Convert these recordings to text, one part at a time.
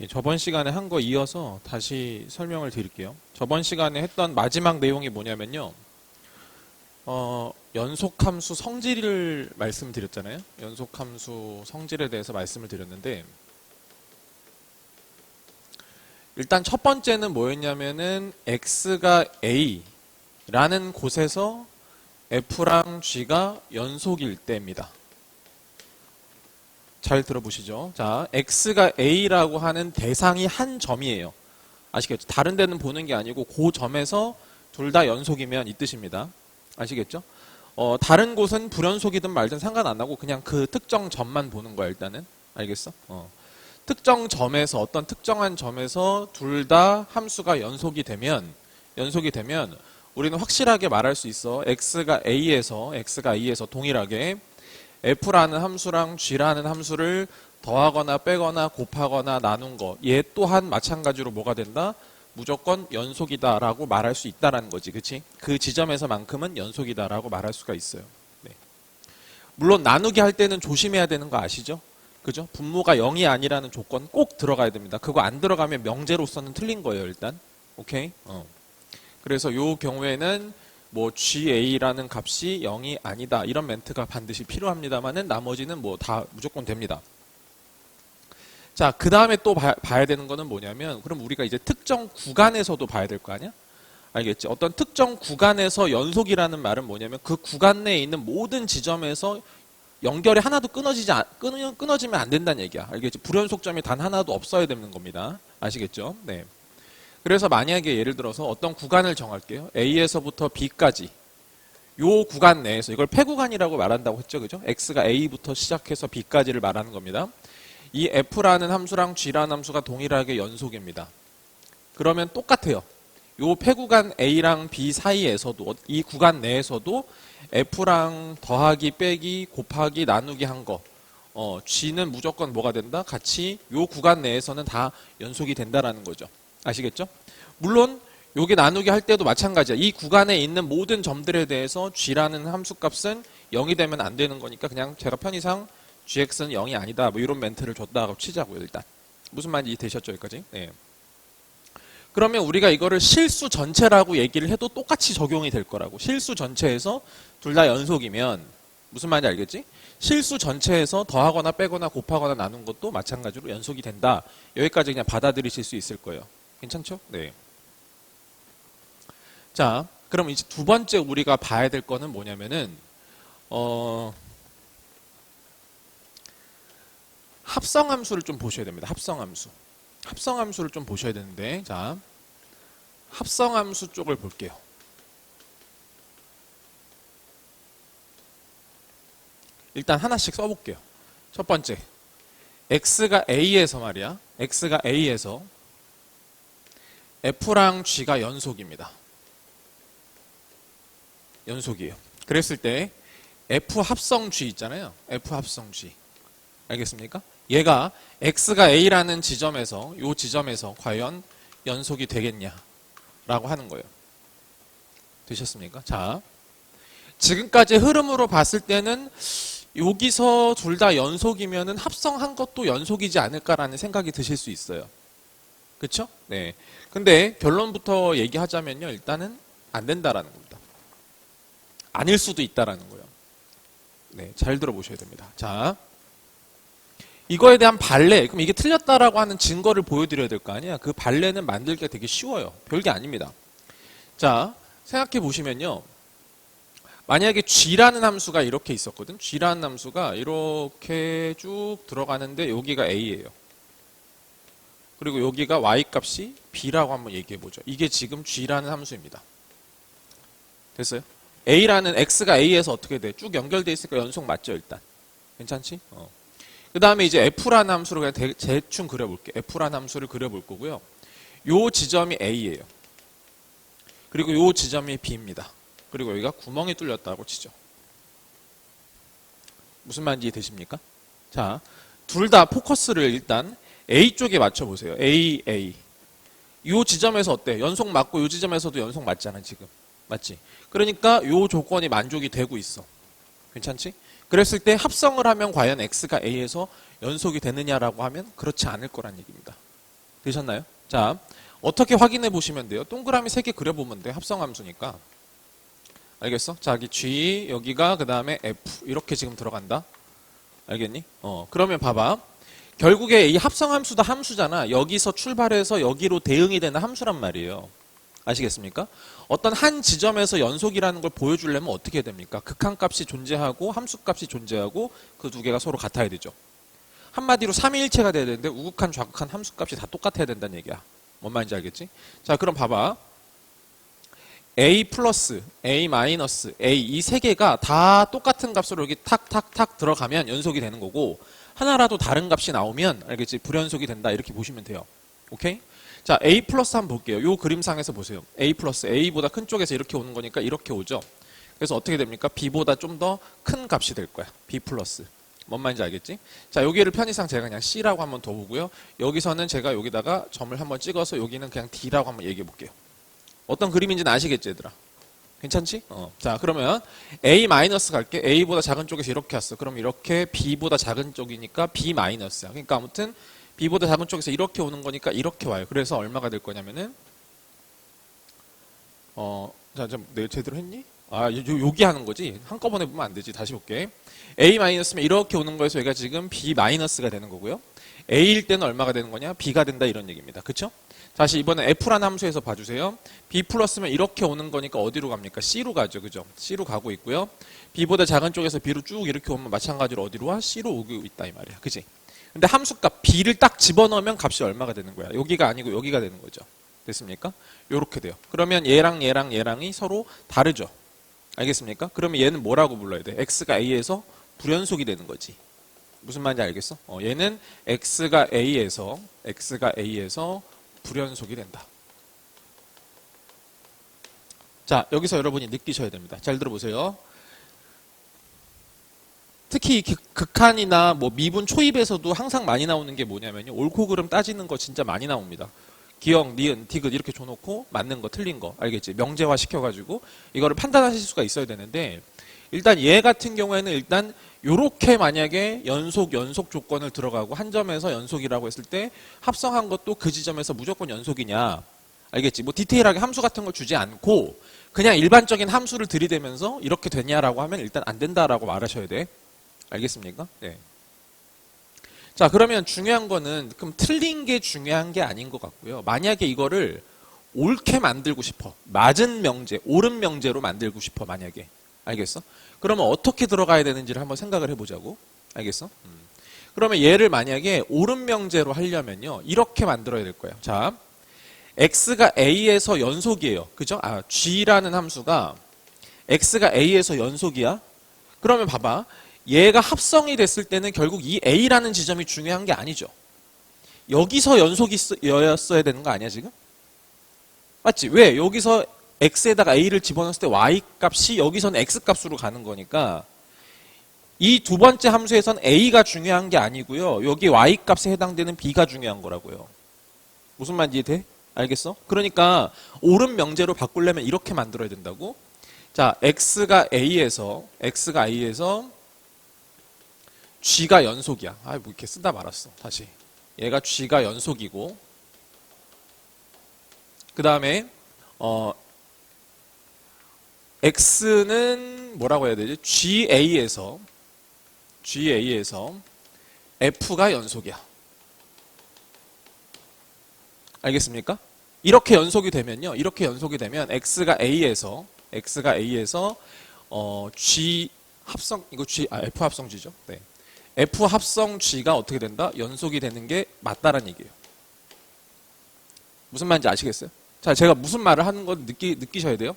저번 시간에 한 거 이어서 다시 설명을 드릴게요. 저번 시간에 했던 마지막 내용이 뭐냐면요. 연속함수 성질을 말씀드렸잖아요. 연속함수 성질에 대해서 말씀을 드렸는데 일단 첫 번째는 뭐였냐면은 x가 a라는 곳에서 f랑 g가 연속일 때입니다. 잘 들어보시죠. 자, x가 a라고 하는 대상이 한 점이에요. 아시겠죠? 다른 데는 보는 게 아니고 그 점에서 둘 다 연속이면 이 뜻입니다. 아시겠죠? 다른 곳은 불연속이든 말든 상관 안 나고 그냥 그 특정 점만 보는 거야 일단은. 알겠어? 특정 점에서 어떤 특정한 점에서 둘 다 함수가 연속이 되면 우리는 확실하게 말할 수 있어. x가 a에서 동일하게 f라는 함수랑 g라는 함수를 더하거나 빼거나 곱하거나 나눈 거, 얘 또한 마찬가지로 뭐가 된다? 무조건 연속이다라고 말할 수 있다라는 거지, 그치? 그 지점에서만큼은 연속이다라고 말할 수가 있어요. 네. 물론 나누기 할 때는 조심해야 되는 거 아시죠? 그죠? 분모가 0이 아니라는 조건 꼭 들어가야 됩니다. 그거 안 들어가면 명제로서는 틀린 거예요, 일단. 오케이? 그래서 요 경우에는 뭐 GA라는 값이 0이 아니다 이런 멘트가 반드시 필요합니다만은 나머지는 뭐 다 무조건 됩니다. 자, 그 다음에 또 봐야 되는 거는 뭐냐면 그럼 우리가 이제 특정 구간에서도 봐야 될 거 아니야? 알겠지? 어떤 특정 구간에서 연속이라는 말은 뭐냐면 그 구간 내에 있는 모든 지점에서 연결이 하나도 끊어지면 안 된다는 얘기야. 알겠지? 불연속점이 단 하나도 없어야 되는 겁니다. 아시겠죠? 네. 그래서 만약에 예를 들어서 어떤 구간을 정할게요. A에서부터 B까지. 요 구간 내에서 이걸 폐구간이라고 말한다고 했죠. 그죠? X가 A부터 시작해서 B까지를 말하는 겁니다. 이 F라는 함수랑 G라는 함수가 동일하게 연속입니다. 그러면 똑같아요. 요 폐구간 A랑 B 사이에서도 이 구간 내에서도 F랑 더하기 빼기 곱하기 나누기 한 거 G는 무조건 뭐가 된다? 같이 요 구간 내에서는 다 연속이 된다라는 거죠. 아시겠죠? 물론 요게 나누기 할 때도 마찬가지야. 이 구간에 있는 모든 점들에 대해서 g라는 함수값은 0이 되면 안 되는 거니까 그냥 제가 편의상 gx는 0이 아니다. 뭐 이런 멘트를 줬다고 치자고요. 일단. 무슨 말인지 되셨죠? 여기까지? 네. 그러면 우리가 이거를 실수 전체라고 얘기를 해도 똑같이 적용이 될 거라고. 실수 전체에서 둘 다 연속이면 무슨 말인지 알겠지? 실수 전체에서 더하거나 빼거나 곱하거나 나눈 것도 마찬가지로 연속이 된다. 여기까지 그냥 받아들이실 수 있을 거예요. 괜찮죠? 네. 자, 그럼 이제 두 번째 우리가 봐야 될 거는 뭐냐면은 합성함수를 좀 보셔야 됩니다. 합성함수를 좀 보셔야 되는데, 자, 합성함수 쪽을 볼게요. 일단 하나씩 써볼게요. 첫 번째, x가 a에서 말이야. x가 a에서 f랑 g가 연속입니다. 연속이에요. 그랬을 때 f 합성 g 있잖아요. f 합성 g. 알겠습니까? 얘가 x가 a라는 지점에서 이 지점에서 과연 연속이 되겠냐라고 하는 거예요. 되셨습니까? 자, 지금까지 흐름으로 봤을 때는 여기서 둘 다 연속이면은 합성한 것도 연속이지 않을까라는 생각이 드실 수 있어요. 그렇죠? 네. 근데 결론부터 얘기하자면요. 일단은 안 된다라는 겁니다. 아닐 수도 있다라는 거예요. 네, 잘 들어보셔야 됩니다. 자, 이거에 대한 발레, 그럼 이게 틀렸다라고 하는 증거를 보여드려야 될 거 아니야? 그 발레는 만들기가 되게 쉬워요. 별게 아닙니다. 자, 생각해 보시면요. 만약에 g라는 함수가 이렇게 있었거든. g라는 함수가 이렇게 쭉 들어가는데 여기가 a예요. 그리고 여기가 y값이 b라고 한번 얘기해 보죠. 이게 지금 g라는 함수입니다. 됐어요? a라는 x가 a에서 어떻게 돼? 쭉 연결돼 있으니까 연속 맞죠, 일단. 괜찮지? 그 다음에 이제 f라는 함수를 그냥 대충 그려볼게요. f라는 함수를 그려볼 거고요. 요 지점이 a예요. 그리고 요 지점이 b입니다. 그리고 여기가 구멍이 뚫렸다고 치죠. 무슨 말인지 되십니까? 자, 둘 다 포커스를 일단 A 쪽에 맞춰보세요. A. 이 지점에서 어때? 연속 맞고 이 지점에서도 연속 맞잖아, 지금. 맞지? 그러니까 이 조건이 만족이 되고 있어. 괜찮지? 그랬을 때 합성을 하면 과연 X가 A에서 연속이 되느냐라고 하면 그렇지 않을 거란 얘기입니다. 되셨나요? 자, 어떻게 확인해 보시면 돼요? 동그라미 3개 그려보면 돼. 합성함수니까. 알겠어? 자, 여기 G, 여기가 그 다음에 F 이렇게 지금 들어간다. 알겠니? 그러면 봐봐. 결국에 이 합성함수도 함수잖아. 여기서 출발해서 여기로 대응이 되는 함수란 말이에요. 아시겠습니까? 어떤 한 지점에서 연속이라는 걸 보여주려면 어떻게 해야 됩니까? 극한값이 존재하고 함수값이 존재하고 그 두 개가 서로 같아야 되죠. 한마디로 삼위일체가 돼야 되는데 우극한 좌극한 함수값이 다 똑같아야 된다는 얘기야. 뭔 말인지 알겠지? 자, 그럼 봐봐. A 플러스, A 마이너스, A 이 세 개가 다 똑같은 값으로 여기 탁탁탁 들어가면 연속이 되는 거고 하나라도 다른 값이 나오면 알겠지? 불연속이 된다 이렇게 보시면 돼요. 오케이? 자, A 플러스 한번 볼게요. 요 그림상에서 보세요. A 플러스, A보다 큰 쪽에서 이렇게 오는 거니까 이렇게 오죠. 그래서 어떻게 됩니까? B보다 좀 더 큰 값이 될 거야. B 플러스. 뭔 말인지 알겠지? 자, 여기를 편의상 제가 그냥 C라고 한번 더 보고요. 여기서는 제가 여기다가 점을 한번 찍어서 여기는 그냥 D라고 한번 얘기해 볼게요. 어떤 그림인지는 아시겠지, 얘들아? 괜찮지? 자, 그러면 A 마이너스 갈게. A보다 작은 쪽에서 이렇게 왔어. 그럼 이렇게 B보다 작은 쪽이니까 B 마이너스야. 그러니까 아무튼 B보다 작은 쪽에서 이렇게 오는 거니까 이렇게 와요. 그래서 얼마가 될 거냐면은 자, 좀 내가 제대로 했니? 아, 여기 하는 거지. 한꺼번에 보면 안 되지. 다시 볼게. A 마이너스면 이렇게 오는 거에서 얘가 지금 B 마이너스가 되는 거고요. A일 때는 얼마가 되는 거냐? B가 된다 이런 얘기입니다. 그쵸? 다시 이번에 F라는 함수에서 봐주세요. B 플러스면 이렇게 오는 거니까 어디로 갑니까? C로 가죠. 그죠? C로 가고 있고요. B보다 작은 쪽에서 B로 쭉 이렇게 오면 마찬가지로 어디로 와? C로 오고 있다 이 말이야. 그치? 근데 함수값 B를 딱 집어넣으면 값이 얼마가 되는 거야? 여기가 아니고 여기가 되는 거죠. 됐습니까? 요렇게 돼요. 그러면 얘랑 얘랑 얘랑이 서로 다르죠. 알겠습니까? 그러면 얘는 뭐라고 불러야 돼? X가 A에서 불연속이 되는 거지. 무슨 말인지 알겠어? 얘는 X가 A에서 불연속이 된다. 자, 여기서 여러분이 느끼셔야 됩니다. 잘 들어보세요. 특히 극한이나 뭐 미분 초입에서도 항상 많이 나오는 게 뭐냐면요. 옳고 그름 따지는 거 진짜 많이 나옵니다. 기억, 니은, 디귿 이렇게 줘놓고 맞는 거, 틀린 거 알겠지? 명제화 시켜가지고 이거를 판단하실 수가 있어야 되는데 일단 얘 같은 경우에는 일단 요렇게 만약에 연속 조건을 들어가고 한 점에서 연속이라고 했을 때 합성한 것도 그 지점에서 무조건 연속이냐 알겠지? 뭐 디테일하게 함수 같은 걸 주지 않고 그냥 일반적인 함수를 들이대면서 이렇게 되냐라고 하면 일단 안 된다라고 말하셔야 돼. 알겠습니까? 네. 자, 그러면 중요한 거는 그럼 틀린 게 중요한 게 아닌 것 같고요. 만약에 이거를 옳게 만들고 싶어. 맞은 명제, 옳은 명제로 만들고 싶어. 만약에. 알겠어? 그러면 어떻게 들어가야 되는지를 한번 생각을 해보자고. 알겠어? 그러면 얘를 만약에 옳은 명제로 하려면요. 이렇게 만들어야 될 거예요. 자, x가 a에서 연속이에요. 그죠? 아, g라는 함수가 x가 a에서 연속이야. 그러면 봐봐. 얘가 합성이 됐을 때는 결국 이 a라는 지점이 중요한 게 아니죠. 여기서 연속이었어야 되는 거 아니야 지금? 맞지? 왜? 여기서 x에다가 a를 집어넣었을 때 y 값이 여기서는 x 값으로 가는 거니까 이 두 번째 함수에선 a가 중요한 게 아니고요. 여기 y 값에 해당되는 b가 중요한 거라고요. 무슨 말인지 돼? 알겠어? 그러니까 옳은 명제로 바꾸려면 이렇게 만들어야 된다고. 자, x가 a에서 g가 연속이야. 아, 뭐 이렇게 쓰다 말았어. 다시. 얘가 g가 연속이고 그 다음에 x는 뭐라고 해야 되지? GA에서 F가 연속이야. 알겠습니까? 이렇게 연속이 되면요. 이렇게 연속이 되면 X가 A에서 G 합성 이거 F 합성 G죠. 네. F 합성 G가 어떻게 된다? 연속이 되는 게 맞다라는 얘기예요. 무슨 말인지 아시겠어요? 자, 제가 무슨 말을 하는 건 느끼셔야 돼요.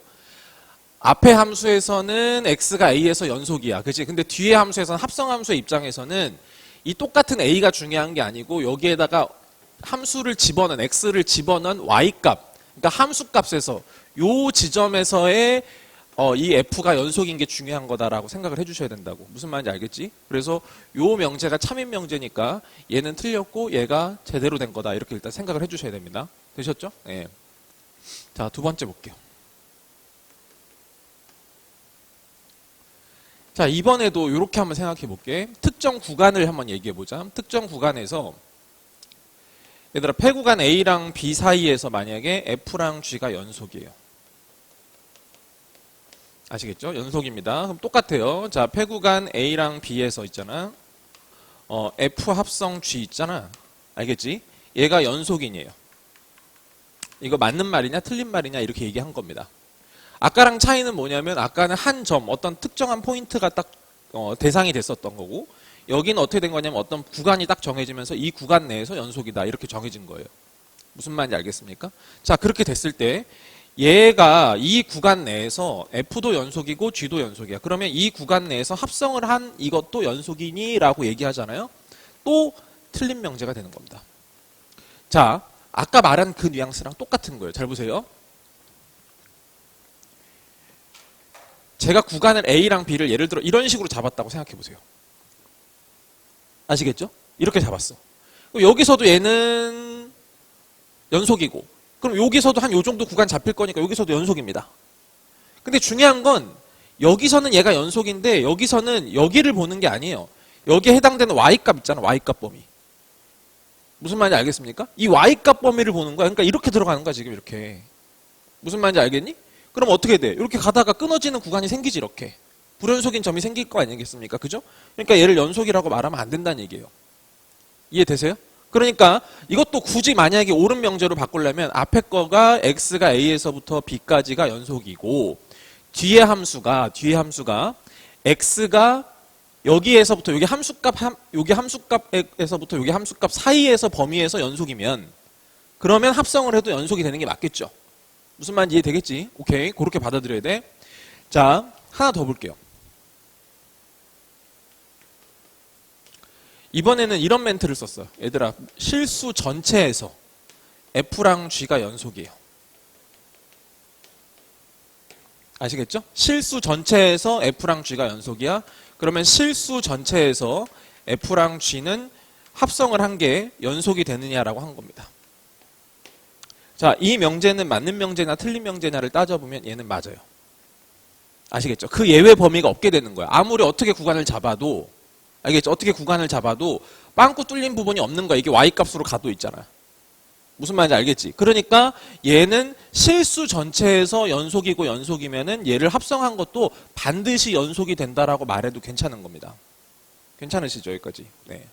앞에 함수에서는 x가 a에서 연속이야. 그치? 근데 뒤에 함수에서는 합성함수의 입장에서는 이 똑같은 a가 중요한 게 아니고 여기에다가 함수를 집어넣은 x를 집어넣은 y값 그러니까 함수값에서 요 지점에서의 이 f가 연속인 게 중요한 거다라고 생각을 해주셔야 된다고. 무슨 말인지 알겠지? 그래서 요 명제가 참인 명제니까 얘는 틀렸고 얘가 제대로 된 거다 이렇게 일단 생각을 해주셔야 됩니다. 되셨죠? 네. 자, 두 번째 볼게요. 자, 이번에도 이렇게 한번 생각해 볼게. 특정 구간을 한번 얘기해 보자. 특정 구간에서 얘들아, 폐구간 A랑 B 사이에서 만약에 F랑 G가 연속이에요. 아시겠죠? 연속입니다. 그럼 똑같아요. 자, 폐구간 A랑 B에서 있잖아. F 합성 G 있잖아. 알겠지? 얘가 연속인이에요. 이거 맞는 말이냐 틀린 말이냐 이렇게 얘기한 겁니다. 아까랑 차이는 뭐냐면 아까는 한 점, 어떤 특정한 포인트가 딱 대상이 됐었던 거고, 여기는 어떻게 된 거냐면 어떤 구간이 딱 정해지면서 이 구간 내에서 연속이다 이렇게 정해진 거예요. 무슨 말인지 알겠습니까? 자, 그렇게 됐을 때 얘가 이 구간 내에서 F도 연속이고 G도 연속이야. 그러면 이 구간 내에서 합성을 한 이것도 연속이니? 라고 얘기하잖아요. 또 틀린 명제가 되는 겁니다. 자, 아까 말한 그 뉘앙스랑 똑같은 거예요. 잘 보세요. 제가 구간을 A랑 B를 예를 들어 이런 식으로 잡았다고 생각해 보세요. 아시겠죠? 이렇게 잡았어. 여기서도 얘는 연속이고, 그럼 여기서도 한 요 정도 구간 잡힐 거니까 여기서도 연속입니다. 근데 중요한 건 여기서는 얘가 연속인데 여기서는 여기를 보는 게 아니에요. 여기에 해당되는 Y값 있잖아. Y값 범위. 무슨 말인지 알겠습니까? 이 Y값 범위를 보는 거야. 그러니까 이렇게 들어가는 거야. 지금 이렇게. 무슨 말인지 알겠니? 그럼 어떻게 돼? 이렇게 가다가 끊어지는 구간이 생기지. 이렇게. 불연속인 점이 생길 거 아니겠습니까? 그죠? 그러니까 얘를 연속이라고 말하면 안 된다는 얘기예요. 이해되세요? 그러니까 이것도 굳이 만약에 옳은 명제로 바꾸려면 앞에 거가 x가 a에서부터 b까지가 연속이고 뒤에 함수가 x가 여기에서부터 여기 함수값에서부터 여기 함수값 사이에서 범위에서 연속이면 그러면 합성을 해도 연속이 되는 게 맞겠죠. 무슨 말인지 이해되겠지? 오케이. 그렇게 받아들여야 돼. 자, 하나 더 볼게요. 이번에는 이런 멘트를 썼어요. 얘들아, 실수 전체에서 F랑 G가 연속이에요. 아시겠죠? 실수 전체에서 F랑 G가 연속이야. 그러면 실수 전체에서 F랑 G는 합성을 한 게 연속이 되느냐라고 한 겁니다. 자, 이 명제는 맞는 명제나 틀린 명제냐를 따져보면 얘는 맞아요. 아시겠죠? 그 예외 범위가 없게 되는 거야. 아무리 어떻게 구간을 잡아도, 알겠죠? 어떻게 구간을 잡아도 빵꾸 뚫린 부분이 없는 거야. 이게 Y값으로 가도 있잖아. 무슨 말인지 알겠지? 그러니까 얘는 실수 전체에서 연속이고 연속이면은 얘를 합성한 것도 반드시 연속이 된다라고 말해도 괜찮은 겁니다. 괜찮으시죠? 여기까지. 네.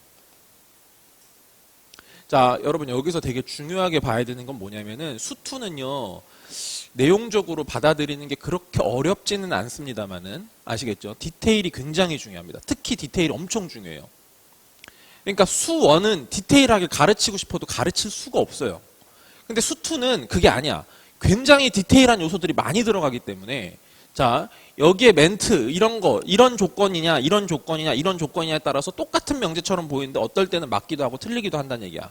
자, 여러분 여기서 되게 중요하게 봐야 되는 건 뭐냐면은 수투는요. 내용적으로 받아들이는 게 그렇게 어렵지는 않습니다만은 아시겠죠? 디테일이 굉장히 중요합니다. 특히 디테일이 엄청 중요해요. 그러니까 수1은 디테일하게 가르치고 싶어도 가르칠 수가 없어요. 근데 수2는 그게 아니야. 굉장히 디테일한 요소들이 많이 들어가기 때문에 자, 여기에 멘트 이런 거 이런 조건이냐 이런 조건이냐 이런 조건이냐에 따라서 똑같은 명제처럼 보이는데 어떨 때는 맞기도 하고 틀리기도 한다는 얘기야.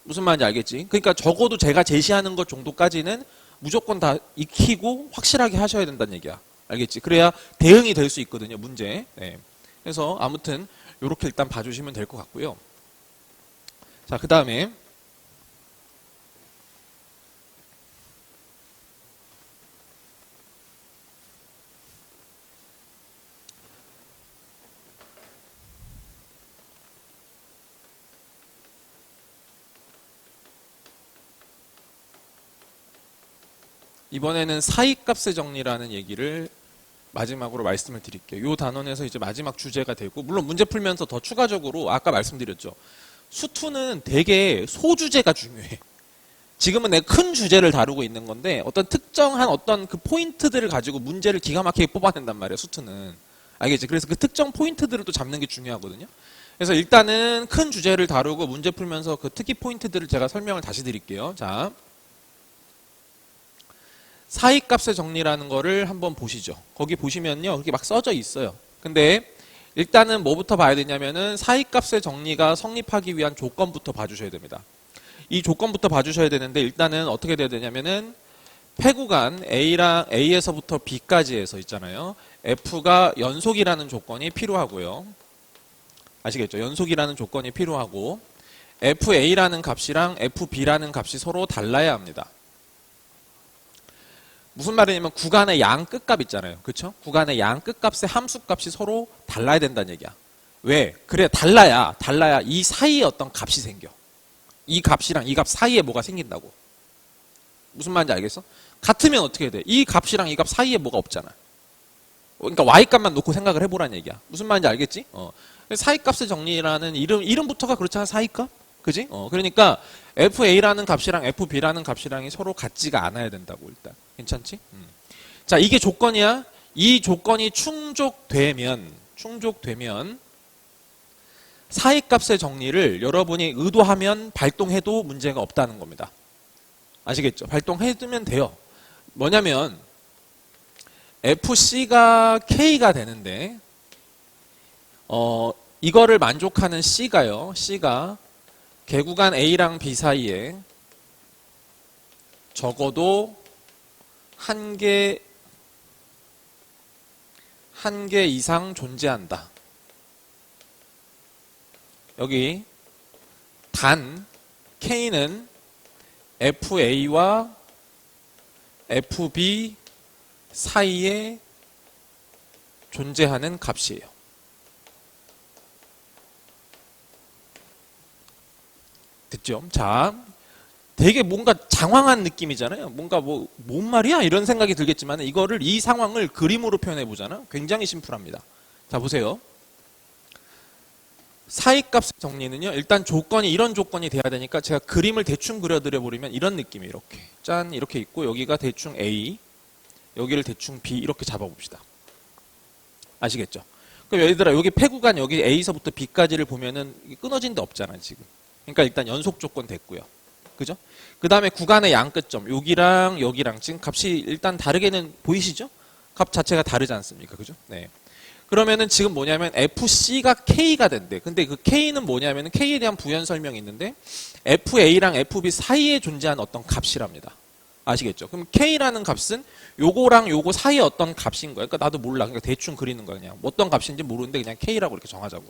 무슨 말인지 알겠지? 그러니까 적어도 제가 제시하는 것 정도까지는 무조건 다 익히고 확실하게 하셔야 된다는 얘기야. 알겠지? 그래야 대응이 될 수 있거든요, 문제. 네. 그래서 아무튼 이렇게 일단 봐주시면 될 것 같고요. 자, 그 다음에 이번에는 사이값의 정리라는 얘기를 마지막으로 말씀을 드릴게요. 이 단원에서 이제 마지막 주제가 되고, 물론 문제 풀면서 더 추가적으로 아까 말씀드렸죠. 수투는 되게 소주제가 중요해. 지금은 내가 큰 주제를 다루고 있는 건데 어떤 특정한 어떤 그 포인트들을 가지고 문제를 기가 막히게 뽑아낸단 말이에요. 수투는. 알겠지? 그래서 그 특정 포인트들을 또 잡는 게 중요하거든요. 그래서 일단은 큰 주제를 다루고 문제 풀면서 그 특이 포인트들을 제가 설명을 다시 드릴게요. 자, 사이값의 정리라는 거를 한번 보시죠. 거기 보시면요. 그렇게 막 써져 있어요. 근데 일단은 뭐부터 봐야 되냐면은 사이값의 정리가 성립하기 위한 조건부터 봐주셔야 됩니다. 이 조건부터 봐주셔야 되는데 일단은 어떻게 돼야 되냐면은 폐구간 A에서부터 B까지 해서 있잖아요. F가 연속이라는 조건이 필요하고요. 아시겠죠? 연속이라는 조건이 필요하고 FA라는 값이랑 FB라는 값이 서로 달라야 합니다. 무슨 말이냐면 구간의 양 끝값 있잖아요. 그렇죠? 구간의 양 끝값의 함수값이 서로 달라야 된다는 얘기야. 왜? 그래 달라야 이 사이에 어떤 값이 생겨. 이 값이랑 이 값 사이에 뭐가 생긴다고. 무슨 말인지 알겠어? 같으면 어떻게 돼? 이 값이랑 이 값 사이에 뭐가 없잖아. 그러니까 y값만 놓고 생각을 해보라는 얘기야. 무슨 말인지 알겠지? 사이값의 정리라는 이름부터가 그렇잖아. 사이값? 그지? 그러니까 fa라는 값이랑 fb라는 값이랑이 서로 같지가 않아야 된다고 일단. 괜찮지? 자, 이게 조건이야. 이 조건이 충족되면 사이값의 정리를 여러분이 의도하면 발동해도 문제가 없다는 겁니다. 아시겠죠? 발동해두면 돼요. 뭐냐면 FC가 K가 되는데 이거를 만족하는 C가요. C가 개구간 A랑 B 사이에 적어도 한 개 이상 존재한다. 여기 단 K는 FA와 FB 사이에 존재하는 값이에요. 됐죠? 자, 되게 뭔가 장황한 느낌이잖아요. 뭔가 뭔 말이야? 이런 생각이 들겠지만 이 상황을 그림으로 표현해 보잖아. 굉장히 심플합니다. 자, 보세요. 사이값 정리는요. 일단 조건이 이런 조건이 돼야 되니까 제가 그림을 대충 그려드려 버리면 이런 느낌이에요. 이렇게. 짠 이렇게 있고 여기가 대충 A, 여기를 대충 B 이렇게 잡아봅시다. 아시겠죠? 그럼 얘들아 여기 폐구간 여기 A서부터 B까지를 보면은 끊어진 데 없잖아 지금. 그러니까 일단 연속 조건 됐고요. 그죠? 그 다음에 구간의 양끝점 여기랑 여기랑 지금 값이 일단 다르게는 보이시죠? 값 자체가 다르지 않습니까? 그죠? 네. 그러면은 지금 뭐냐면 FC가 K가 된대. 근데 그 K는 뭐냐면 K에 대한 부연 설명이 있는데 FA랑 FB 사이에 존재하는 어떤 값이랍니다. 아시겠죠? 그럼 K라는 값은 요거랑 요거 사이에 어떤 값인 거예요. 그러니까 나도 몰라. 그러니까 대충 그리는 거야. 그냥 어떤 값인지 모르는데 그냥 K라고 이렇게 정하자고.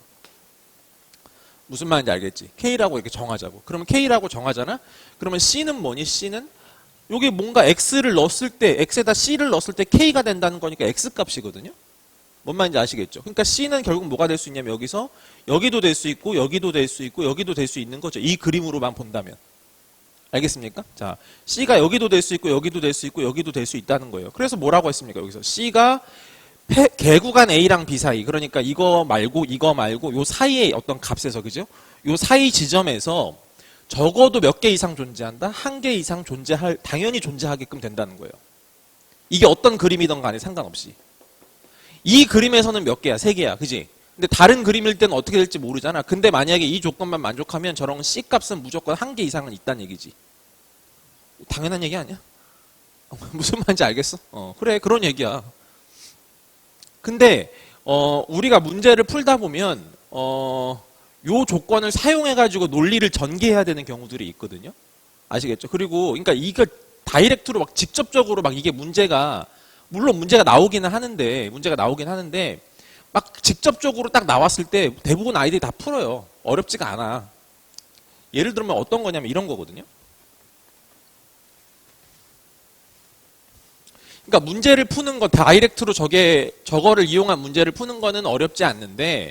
무슨 말인지 알겠지? K라고 이렇게 정하자고. 그러면 K라고 정하잖아? 그러면 C는 뭐니? C는 여기 뭔가 X를 넣었을 때 X에다 C를 넣었을 때 K가 된다는 거니까 X 값이거든요. 뭔 말인지 아시겠죠? 그러니까 C는 결국 뭐가 될 수 있냐면 여기서 여기도 될 수 있고 여기도 될 수 있고 여기도 될 수 있는 거죠. 이 그림으로만 본다면. 알겠습니까? 자, C가 여기도 될 수 있고 여기도 될 수 있고 여기도 될 수 있다는 거예요. 그래서 뭐라고 했습니까? 여기서 C가 개구간 A랑 B 사이, 그러니까 이거 말고 요 사이의 어떤 값에서, 그죠? 요 사이 지점에서 적어도 몇 개 이상 존재한다? 한 개 이상 당연히 존재하게끔 된다는 거예요. 이게 어떤 그림이든 간에 상관없이. 이 그림에서는 몇 개야? 세 개야. 그지? 근데 다른 그림일 때는 어떻게 될지 모르잖아. 근데 만약에 이 조건만 만족하면 저런 C 값은 무조건 한 개 이상은 있다는 얘기지. 당연한 얘기 아니야? 무슨 말인지 알겠어? 그래, 그런 얘기야. 근데 우리가 문제를 풀다 보면 요 조건을 사용해가지고 논리를 전개해야 되는 경우들이 있거든요. 아시겠죠? 그리고 그러니까 이거 다이렉트로 막 직접적으로 막 이게 물론 문제가 나오긴 하는데 막 직접적으로 딱 나왔을 때 대부분 아이들이 다 풀어요. 어렵지가 않아. 예를 들면 어떤 거냐면 이런 거거든요. 그러니까 문제를 푸는 거 다이렉트로 저거를 이용한 문제를 푸는 거는 어렵지 않는데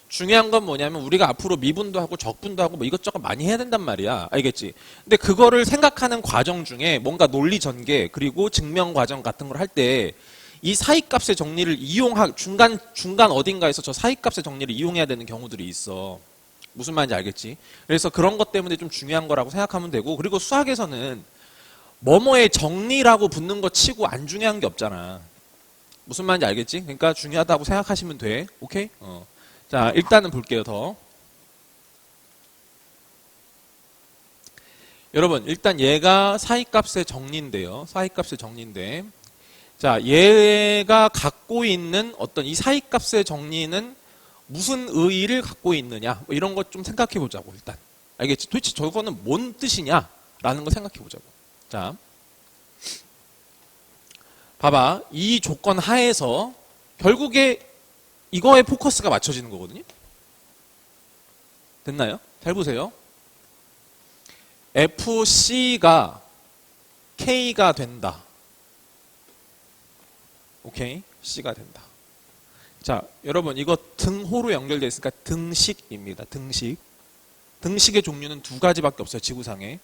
중요한 건 뭐냐면 우리가 앞으로 미분도 하고 적분도 하고 뭐 이것저것 많이 해야 된단 말이야. 알겠지? 근데 그거를 생각하는 과정 중에 뭔가 논리 전개 그리고 증명 과정 같은 걸 할 때 이 사이값의 정리를 중간 어딘가에서 저 사이값의 정리를 이용해야 되는 경우들이 있어. 무슨 말인지 알겠지? 그래서 그런 것 때문에 좀 중요한 거라고 생각하면 되고, 그리고 수학에서는 뭐뭐의 정리라고 붙는 거 치고 안 중요한 게 없잖아. 무슨 말인지 알겠지? 그러니까 중요하다고 생각하시면 돼. 오케이? 자, 일단은 볼게요, 더. 여러분, 일단 얘가 사이값의 정리인데요. 사이값의 정리인데. 자, 얘가 갖고 있는 어떤 이 사이값의 정리는 무슨 의의를 갖고 있느냐. 뭐 이런 것 좀 생각해 보자고, 일단. 알겠지? 도대체 저거는 뭔 뜻이냐? 라는 거 생각해 보자고. 자. 봐봐. 이 조건 하에서 결국에 이거에 포커스가 맞춰지는 거거든요. 됐나요? 잘 보세요. FC가 K가 된다. 오케이? C가 된다. 자, 여러분 이거 등호로 연결되어 있으니까 등식입니다. 등식. 등식의 종류는 두 가지밖에 없어요. 지구상에.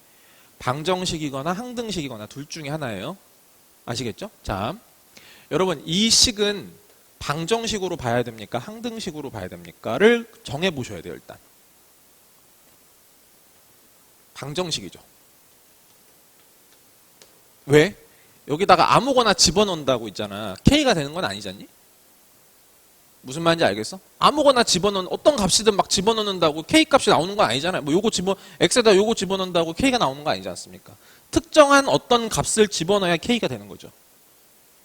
방정식이거나 항등식이거나 둘 중에 하나예요. 아시겠죠? 자, 여러분 이 식은 방정식으로 봐야 됩니까? 항등식으로 봐야 됩니까?를 정해 보셔야 돼요. 일단 방정식이죠. 왜? 여기다가 아무거나 집어넣는다고 있잖아. K가 되는 건 아니잖니? 무슨 말인지 알겠어? 아무거나 집어넣는, 어떤 값이든 막 집어넣는다고 K 값이 나오는 건 아니잖아요. 뭐 X에다 요거 집어넣는다고 K가 나오는 거 아니지 않습니까? 특정한 어떤 값을 집어넣어야 K가 되는 거죠.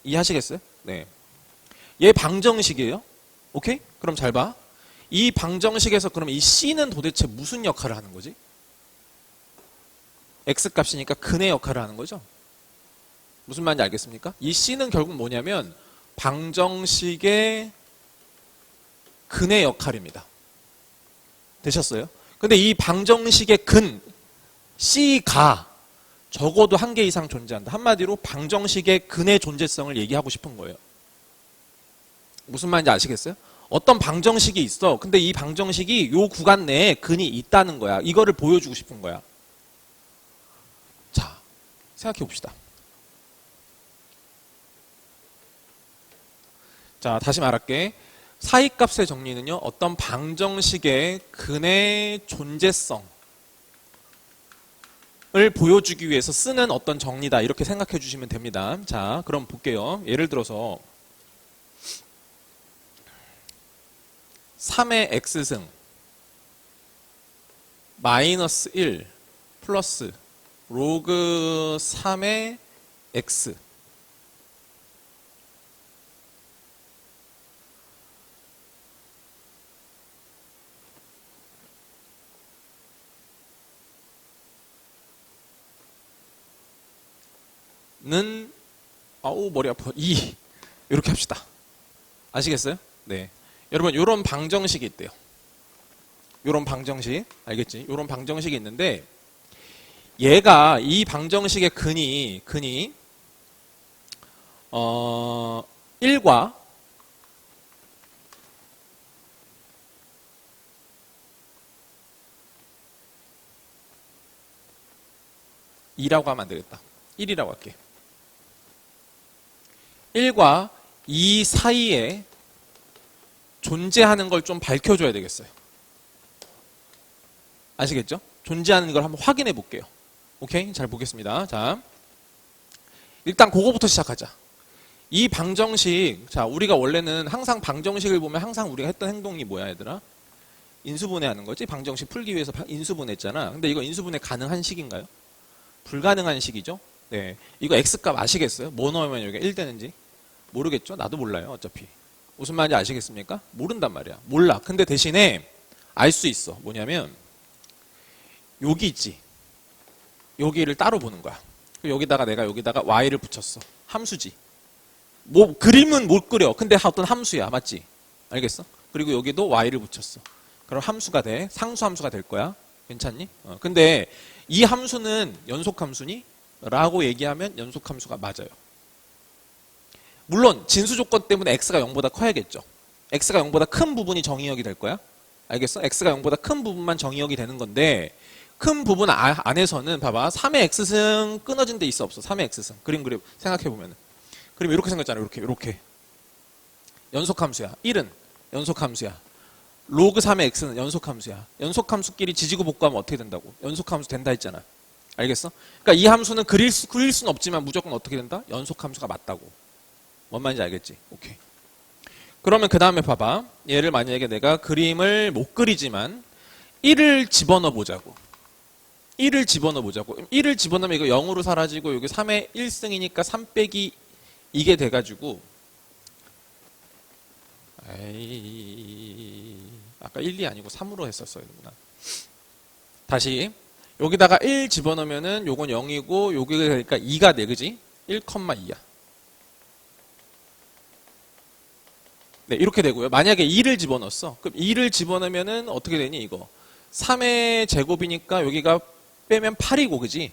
이해하시겠어요? 네. 얘 방정식이에요. 오케이? 그럼 잘 봐. 이 방정식에서 그럼 이 C는 도대체 무슨 역할을 하는 거지? X 값이니까 근의 역할을 하는 거죠. 무슨 말인지 알겠습니까? 이 C는 결국 뭐냐면 방정식의 근의 역할입니다. 되셨어요? 근데 이 방정식의 근, C가 적어도 한 개 이상 존재한다. 한마디로 방정식의 근의 존재성을 얘기하고 싶은 거예요. 무슨 말인지 아시겠어요? 어떤 방정식이 있어. 근데 이 방정식이 요 구간 내에 근이 있다는 거야. 이거를 보여주고 싶은 거야. 자, 생각해 봅시다. 자, 다시 말할게. 사이값의 정리는요, 어떤 방정식의 근의 존재성을 보여주기 위해서 쓰는 어떤 정리다. 이렇게 생각해 주시면 됩니다. 자, 그럼 볼게요. 예를 들어서 3의 x승 마이너스 1 플러스 로그 3의 x 는 아우 머리 아파 2 이렇게 합시다. 아시겠어요? 네. 여러분 요런 방정식이 있대요. 요런 방정식 알겠지? 요런 방정식이 있는데 얘가 이 방정식의 근이 1과 (2라고) 하면 안 되겠다. 1이라고 할게. 1과 2 사이에 존재하는 걸 좀 밝혀줘야 되겠어요. 아시겠죠? 존재하는 걸 한번 확인해 볼게요. 오케이? 잘 보겠습니다. 자, 일단 그거부터 시작하자. 이 방정식, 자, 우리가 원래는 항상 방정식을 보면 항상 우리가 했던 행동이 뭐야, 얘들아? 인수분해하는 거지? 방정식 풀기 위해서 인수분해했잖아. 근데 이거 인수분해 가능한 식인가요? 불가능한 식이죠? 네. 이거 X값 아시겠어요? 뭐 넣으면 여기가 1 되는지? 모르겠죠? 나도 몰라요, 어차피. 무슨 말인지 아시겠습니까? 모른단 말이야. 몰라. 근데 대신에 알 수 있어. 뭐냐면 여기 있지. 여기를 따로 보는 거야. 여기다가 내가 여기다가 y를 붙였어. 함수지. 뭐 그림은 못 그려. 근데 어떤 함수야. 맞지? 알겠어? 그리고 여기도 y를 붙였어. 그럼 함수가 돼. 상수 함수가 될 거야. 괜찮니? 근데 이 함수는 연속 함수니? 라고 얘기하면 연속 함수가 맞아요. 물론 진수 조건 때문에 x가 0보다 커야겠죠. x가 0보다 큰 부분이 정의역이 될 거야. 알겠어? x가 0보다 큰 부분만 정의역이 되는 건데 큰 부분 안에서는 봐봐. 3의 x승 끊어진 데 있어 없어? 3의 x승. 그림 생각해보면. 그림 이렇게 생겼잖아. 이렇게. 연속함수야. 1은 연속함수야. 로그 3의 x는 연속함수야. 연속함수끼리 지지고 복구하면 어떻게 된다고? 연속함수 된다 했잖아. 알겠어? 그러니까 이 함수는 그릴 수는 없지만 무조건 어떻게 된다? 연속함수가 맞다고. 뭔 말인지 알겠지? 오케이. 그러면 그 다음에 봐봐. 얘를 만약에 내가 그림을 못 그리지만 1을 집어넣어 보자고. 1을 집어넣어 보자고. 1을 집어넣으면 이거 0으로 사라지고 여기 3의 1승이니까 3 빼기 이게 돼가지고 아까 1, 2 아니고 3으로 했었어야 되구나. 다시 여기다가 1 집어넣으면은 요건 0이고 여기가 되니까 2가 돼. 그지? 1,2야. 네, 이렇게 되고요. 만약에 2를 집어넣었어. 그럼 2를 집어넣으면은 어떻게 되니 이거? 3의 제곱이니까 여기가 빼면 8이고, 그지?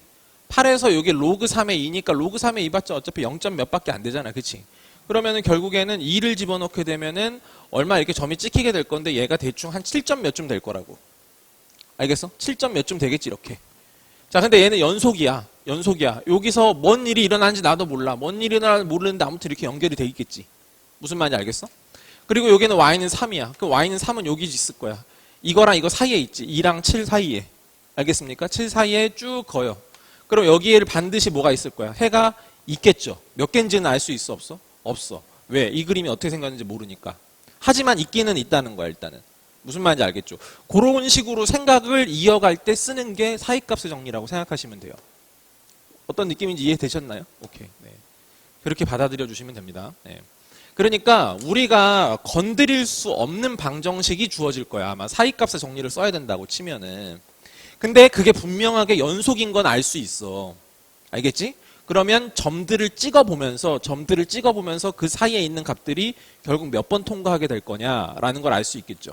8에서 여기 로그 3의 2니까 로그 3의 2봤자 어차피 0. 몇 밖에 안 되잖아. 그치? 그러면은 결국에는 2를 집어넣게 되면은 얼마 이렇게 점이 찍히게 될 건데 얘가 대충 한 7. 몇쯤 될 거라고. 알겠어? 7점 몇 점 되겠지 이렇게. 자, 근데 얘는 연속이야. 연속이야. 여기서 뭔 일이 일어나는지 나도 몰라. 뭔 일이 일어나는지 모르는데 아무튼 이렇게 연결이 돼 있겠지. 무슨 말인지 알겠어? 그리고 여기는 y는 3이야. 그 y는 3은 여기 있을 거야. 이거랑 이거 사이에 있지. 2랑 7 사이에. 알겠습니까? 7 사이에 쭉 거요. 그럼 여기에 반드시 뭐가 있을 거야? 해가 있겠죠. 몇 개인지는 알 수 있어? 없어? 없어. 왜? 이 그림이 어떻게 생겼는지 모르니까. 하지만 있기는 있다는 거야, 일단은. 무슨 말인지 알겠죠? 그런 식으로 생각을 이어갈 때 쓰는 게 사이값의 정리라고 생각하시면 돼요. 어떤 느낌인지 이해되셨나요? 오케이. 네. 그렇게 받아들여 주시면 됩니다. 네. 그러니까 우리가 건드릴 수 없는 방정식이 주어질 거야. 아마 사이값의 정리를 써야 된다고 치면은. 근데 그게 분명하게 연속인 건 알 수 있어. 알겠지? 그러면 점들을 찍어보면서 그 사이에 있는 값들이 결국 몇 번 통과하게 될 거냐라는 걸 알 수 있겠죠.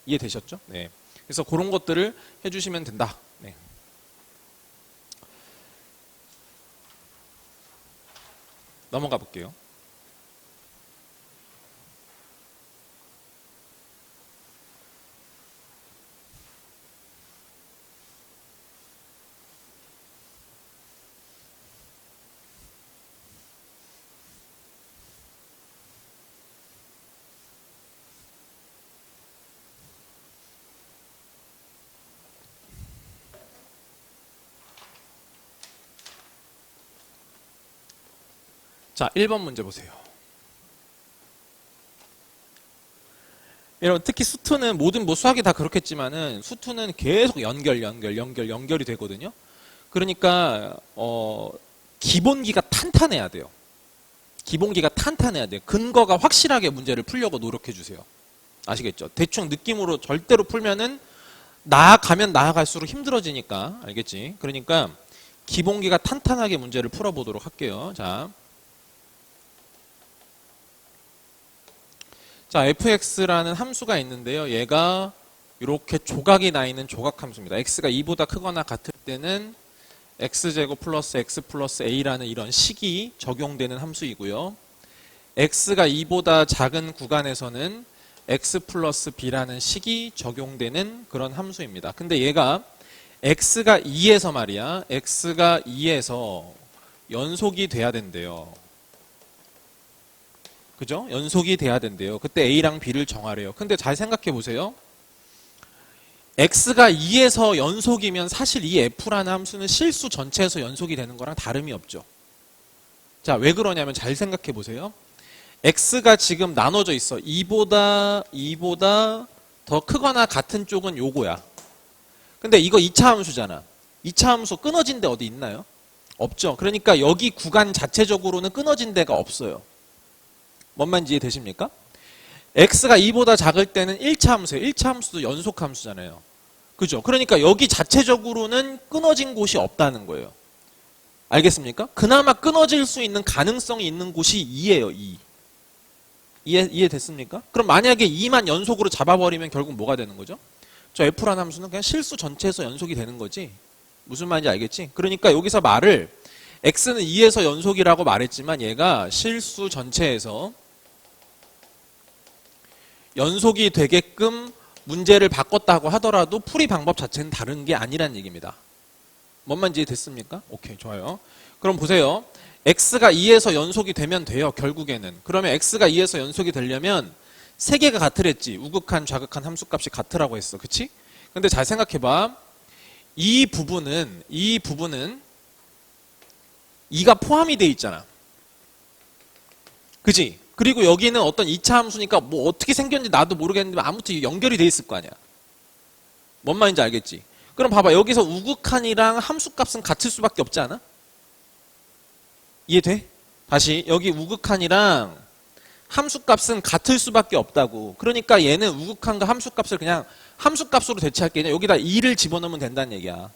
이해되셨죠? 네. 그래서 그런 것들을 해주시면 된다. 네. 넘어가 볼게요. 자, 1번 문제 보세요. 여러분, 특히 수투는 모든 수학이 다 그렇겠지만은 수투는 계속 연결이 되거든요. 그러니까 기본기가 탄탄해야 돼요. 기본기가 탄탄해야 돼요. 근거가 확실하게 문제를 풀려고 노력해 주세요. 아시겠죠? 대충 느낌으로 절대로 풀면은 나아가면 나아갈수록 힘들어지니까. 알겠지? 그러니까 기본기가 탄탄하게 문제를 풀어보도록 할게요. 자, fx라는 함수가 있는데요. 얘가 이렇게 조각이 나 있는 조각 함수입니다. x가 2보다 크거나 같을 때는 x제곱 플러스 x 플러스 a라는 이런 식이 적용되는 함수이고요. x가 2보다 작은 구간에서는 x 플러스 b라는 식이 적용되는 그런 함수입니다. 근데 얘가 x가 2에서 말이야. x가 2에서 연속이 돼야 된대요. 그죠? 연속이 돼야 된대요. 그때 a랑 b를 정하래요. 근데 잘 생각해 보세요. x가 2에서 연속이면 사실 이 f라는 함수는 실수 전체에서 연속이 되는 거랑 다름이 없죠. 자, 왜 그러냐면 잘 생각해 보세요. x가 지금 나눠져 있어. 2보다 더 크거나 같은 쪽은 요거야. 근데 이거 2차 함수잖아. 2차 함수 끊어진 데 어디 있나요? 없죠. 그러니까 여기 구간 자체적으로는 끊어진 데가 없어요. 뭔 말인지 이해되십니까? x가 2보다 작을 때는 1차 함수예요. 1차 함수도 연속 함수잖아요. 그죠? 그러니까 여기 자체적으로는 끊어진 곳이 없다는 거예요. 알겠습니까? 그나마 끊어질 수 있는 가능성이 있는 곳이 2예요. 2. 이해됐습니까? 그럼 만약에 2만 연속으로 잡아버리면 결국 뭐가 되는 거죠? 저 f라는 함수는 그냥 실수 전체에서 연속이 되는 거지. 무슨 말인지 알겠지? 그러니까 여기서 말을 x는 2에서 연속이라고 말했지만 얘가 실수 전체에서 연속이 되게끔 문제를 바꿨다고 하더라도 풀이 방법 자체는 다른 게 아니란 얘기입니다. 뭔 말인지 됐습니까? 오케이, 좋아요. 그럼 보세요. x가 2에서 연속이 되면 돼요. 결국에는. 그러면 x가 2에서 연속이 되려면 세 개가 같으랬지. 우극한, 좌극한 함수값이 같으라고 했어. 그치? 근데 잘 생각해봐. 이 부분은 2가 포함이 돼 있잖아. 그치? 그리고 여기는 어떤 2차 함수니까 뭐 어떻게 생겼는지 나도 모르겠는데 아무튼 연결이 돼 있을 거 아니야. 뭔 말인지 알겠지? 그럼 봐봐. 여기서 우극한이랑 함수값은 같을 수밖에 없지 않아? 이해돼? 다시 여기 우극한이랑 함수값은 같을 수밖에 없다고. 그러니까 얘는 우극한과 함수값을 그냥 함수값으로 대체할게. 그냥 여기다 2를 집어넣으면 된다는 얘기야.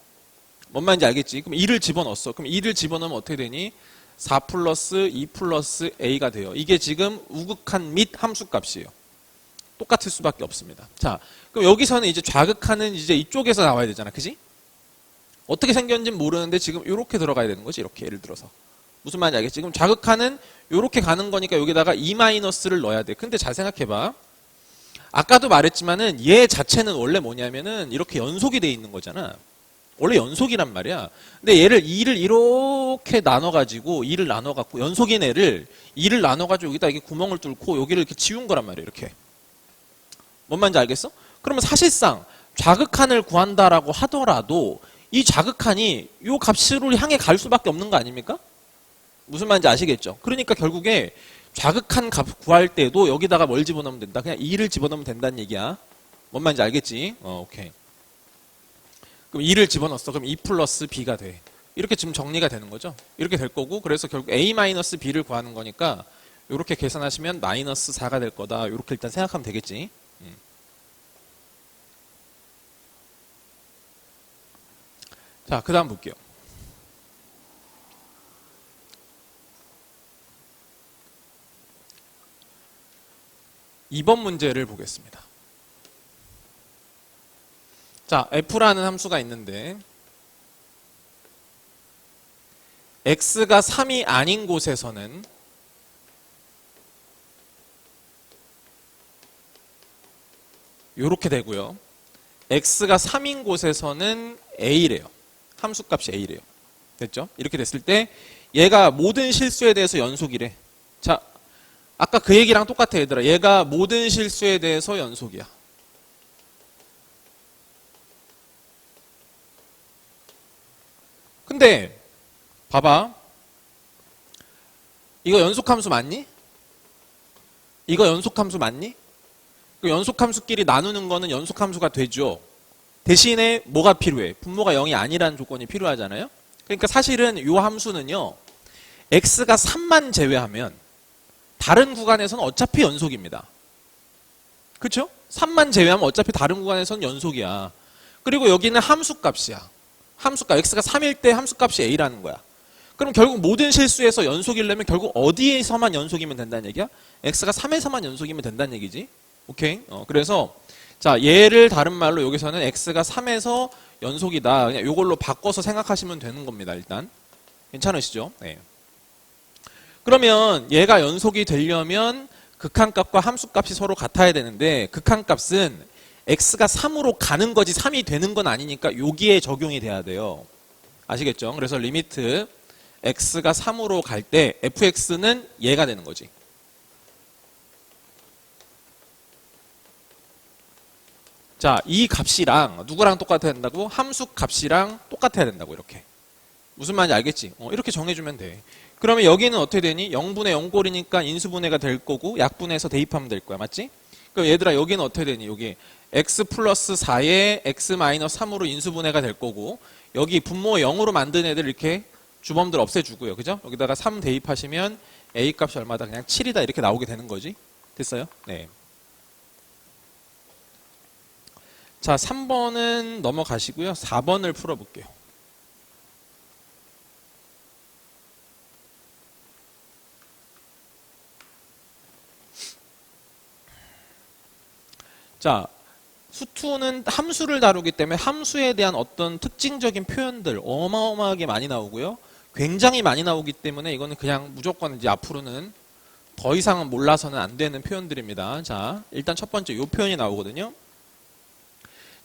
뭔 말인지 알겠지? 그럼 2를 집어넣었어. 그럼 2를 집어넣으면 어떻게 되니? 4 플러스 2 플러스 a가 돼요. 이게 지금 우극한 및 함수값이에요. 똑같을 수밖에 없습니다. 자, 그럼 여기서는 이제 좌극한은 이제 이쪽에서 나와야 되잖아. 그지? 어떻게 생겼는지는 모르는데 지금 이렇게 들어가야 되는 거지. 이렇게 예를 들어서. 무슨 말인지 알겠지? 지금 좌극한은 이렇게 가는 거니까 여기다가 2 마이너스를 넣어야 돼. 근데 잘 생각해봐. 아까도 말했지만은 얘 자체는 원래 뭐냐면은 이렇게 연속이 돼 있는 거잖아. 원래 연속이란 말이야. 근데 얘를 2를 이렇게 나눠가지고 2를 나눠갖고 연속인 애를 2를 나눠가지고 여기다 이게 구멍을 뚫고 여기를 이렇게 지운 거란 말이야. 이렇게. 뭔 말인지 알겠어? 그러면 사실상 좌극한을 구한다라고 하더라도 이 좌극한이 이 값으로 향해 갈 수밖에 없는 거 아닙니까? 무슨 말인지 아시겠죠? 그러니까 결국에 좌극한 값 구할 때도 여기다가 뭘 집어넣으면 된다? 그냥 2를 집어넣으면 된다는 얘기야. 뭔 말인지 알겠지? 오케이. 그럼 2를 집어넣었어. 그럼 2 플러스 b가 돼. 이렇게 지금 정리가 되는 거죠. 이렇게 될 거고 그래서 결국 a 마이너스 b를 구하는 거니까 이렇게 계산하시면 마이너스 4가 될 거다. 이렇게 일단 생각하면 되겠지. 자, 그 다음 볼게요. 2번 문제를 보겠습니다. 자, f라는 함수가 있는데 x가 3이 아닌 곳에서는 이렇게 되고요. x가 3인 곳에서는 a래요. 함수값이 a래요. 됐죠? 이렇게 됐을 때 얘가 모든 실수에 대해서 연속이래. 자, 아까 그 얘기랑 똑같아 얘들아. 얘가 모든 실수에 대해서 연속이야. 근데 봐봐. 이거 연속함수 맞니? 이거 연속함수 맞니? 그 연속함수끼리 나누는 거는 연속함수가 되죠. 대신에 뭐가 필요해? 분모가 0이 아니라는 조건이 필요하잖아요. 그러니까 사실은 이 함수는요. x가 3만 제외하면 다른 구간에서는 어차피 연속입니다. 그렇죠? 3만 제외하면 어차피 다른 구간에서는 연속이야. 그리고 여기는 함수값이야. 함수값 x가 3일 때 함수값이 a라는 거야. 그럼 결국 모든 실수에서 연속이려면 결국 어디에서만 연속이면 된다는 얘기야? x가 3에서만 연속이면 된다는 얘기지. 오케이? 그래서 자, 얘를 다른 말로 여기서는 x가 3에서 연속이다. 그냥 이걸로 바꿔서 생각하시면 되는 겁니다. 일단 괜찮으시죠? 네. 그러면 얘가 연속이 되려면 극한값과 함수값이 서로 같아야 되는데 극한값은 x가 3으로 가는 거지 3이 되는 건 아니니까 여기에 적용이 돼야 돼요. 아시겠죠? 그래서 리미트 x가 3으로 갈 때 fx는 얘가 되는 거지. 자, 이 값이랑 누구랑 똑같아야 된다고? 함수 값이랑 똑같아야 된다고 이렇게. 무슨 말인지 알겠지? 이렇게 정해주면 돼. 그러면 여기는 어떻게 되니? 0분의 0꼴이니까 인수분해가 될 거고 약분해서 대입하면 될 거야. 맞지? 그럼 얘들아 여기는 어떻게 되니? 여기 x 플러스 4에 x 마이너스 3으로 인수분해가 될 거고 여기 분모 0으로 만든 애들 이렇게 주범들 없애주고요. 그죠? 여기다가 3 대입하시면 a 값이 얼마다? 그냥 7이다 이렇게 나오게 되는 거지. 됐어요? 네. 자, 3번은 넘어가시고요. 4번을 풀어볼게요. 자, 수투는 함수를 다루기 때문에 함수에 대한 어떤 특징적인 표현들 어마어마하게 많이 나오고요. 굉장히 많이 나오기 때문에 이거는 그냥 무조건 이제 앞으로는 더 이상은 몰라서는 안 되는 표현들입니다. 자, 일단 첫 번째 이 표현이 나오거든요.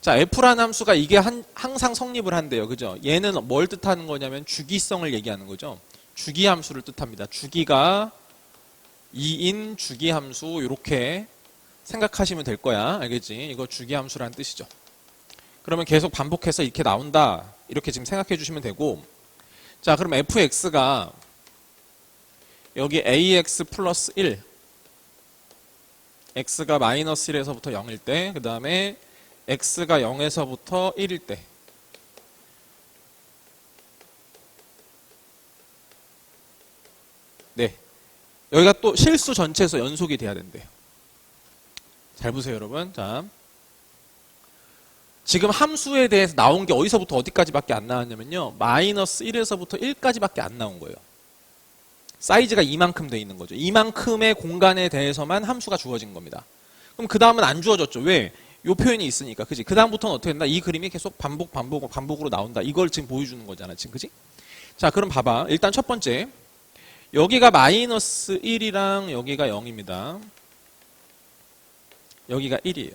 자, f라는 함수가 이게 항상 성립을 한대요. 그죠? 얘는 뭘 뜻하는 거냐면 주기성을 얘기하는 거죠. 주기함수를 뜻합니다. 주기가 2인 주기함수 이렇게 생각하시면 될 거야. 알겠지? 이거 주기함수라는 뜻이죠. 그러면 계속 반복해서 이렇게 나온다. 이렇게 지금 생각해 주시면 되고 자, 그럼 fx가 여기 ax 플러스 1 x가 마이너스 1에서부터 0일 때 그 다음에 x가 0에서부터 1일 때 네, 여기가 또 실수 전체에서 연속이 돼야 된대요. 잘 보세요 여러분. 자, 지금 함수에 대해서 나온 게 어디서부터 어디까지밖에 안 나왔냐면요 마이너스 1에서부터 1까지밖에 안 나온 거예요. 사이즈가 이만큼 돼 있는 거죠. 이만큼의 공간에 대해서만 함수가 주어진 겁니다. 그럼 그 다음은 안 주어졌죠. 왜? 요 표현이 있으니까. 그지? 그 다음부터는 어떻게 된다? 이 그림이 계속 반복으로 나온다. 이걸 지금 보여주는 거잖아. 지금. 그지? 자, 그럼 봐봐. 일단 첫 번째. 여기가 마이너스 1이랑 여기가 0입니다. 여기가 1이에요.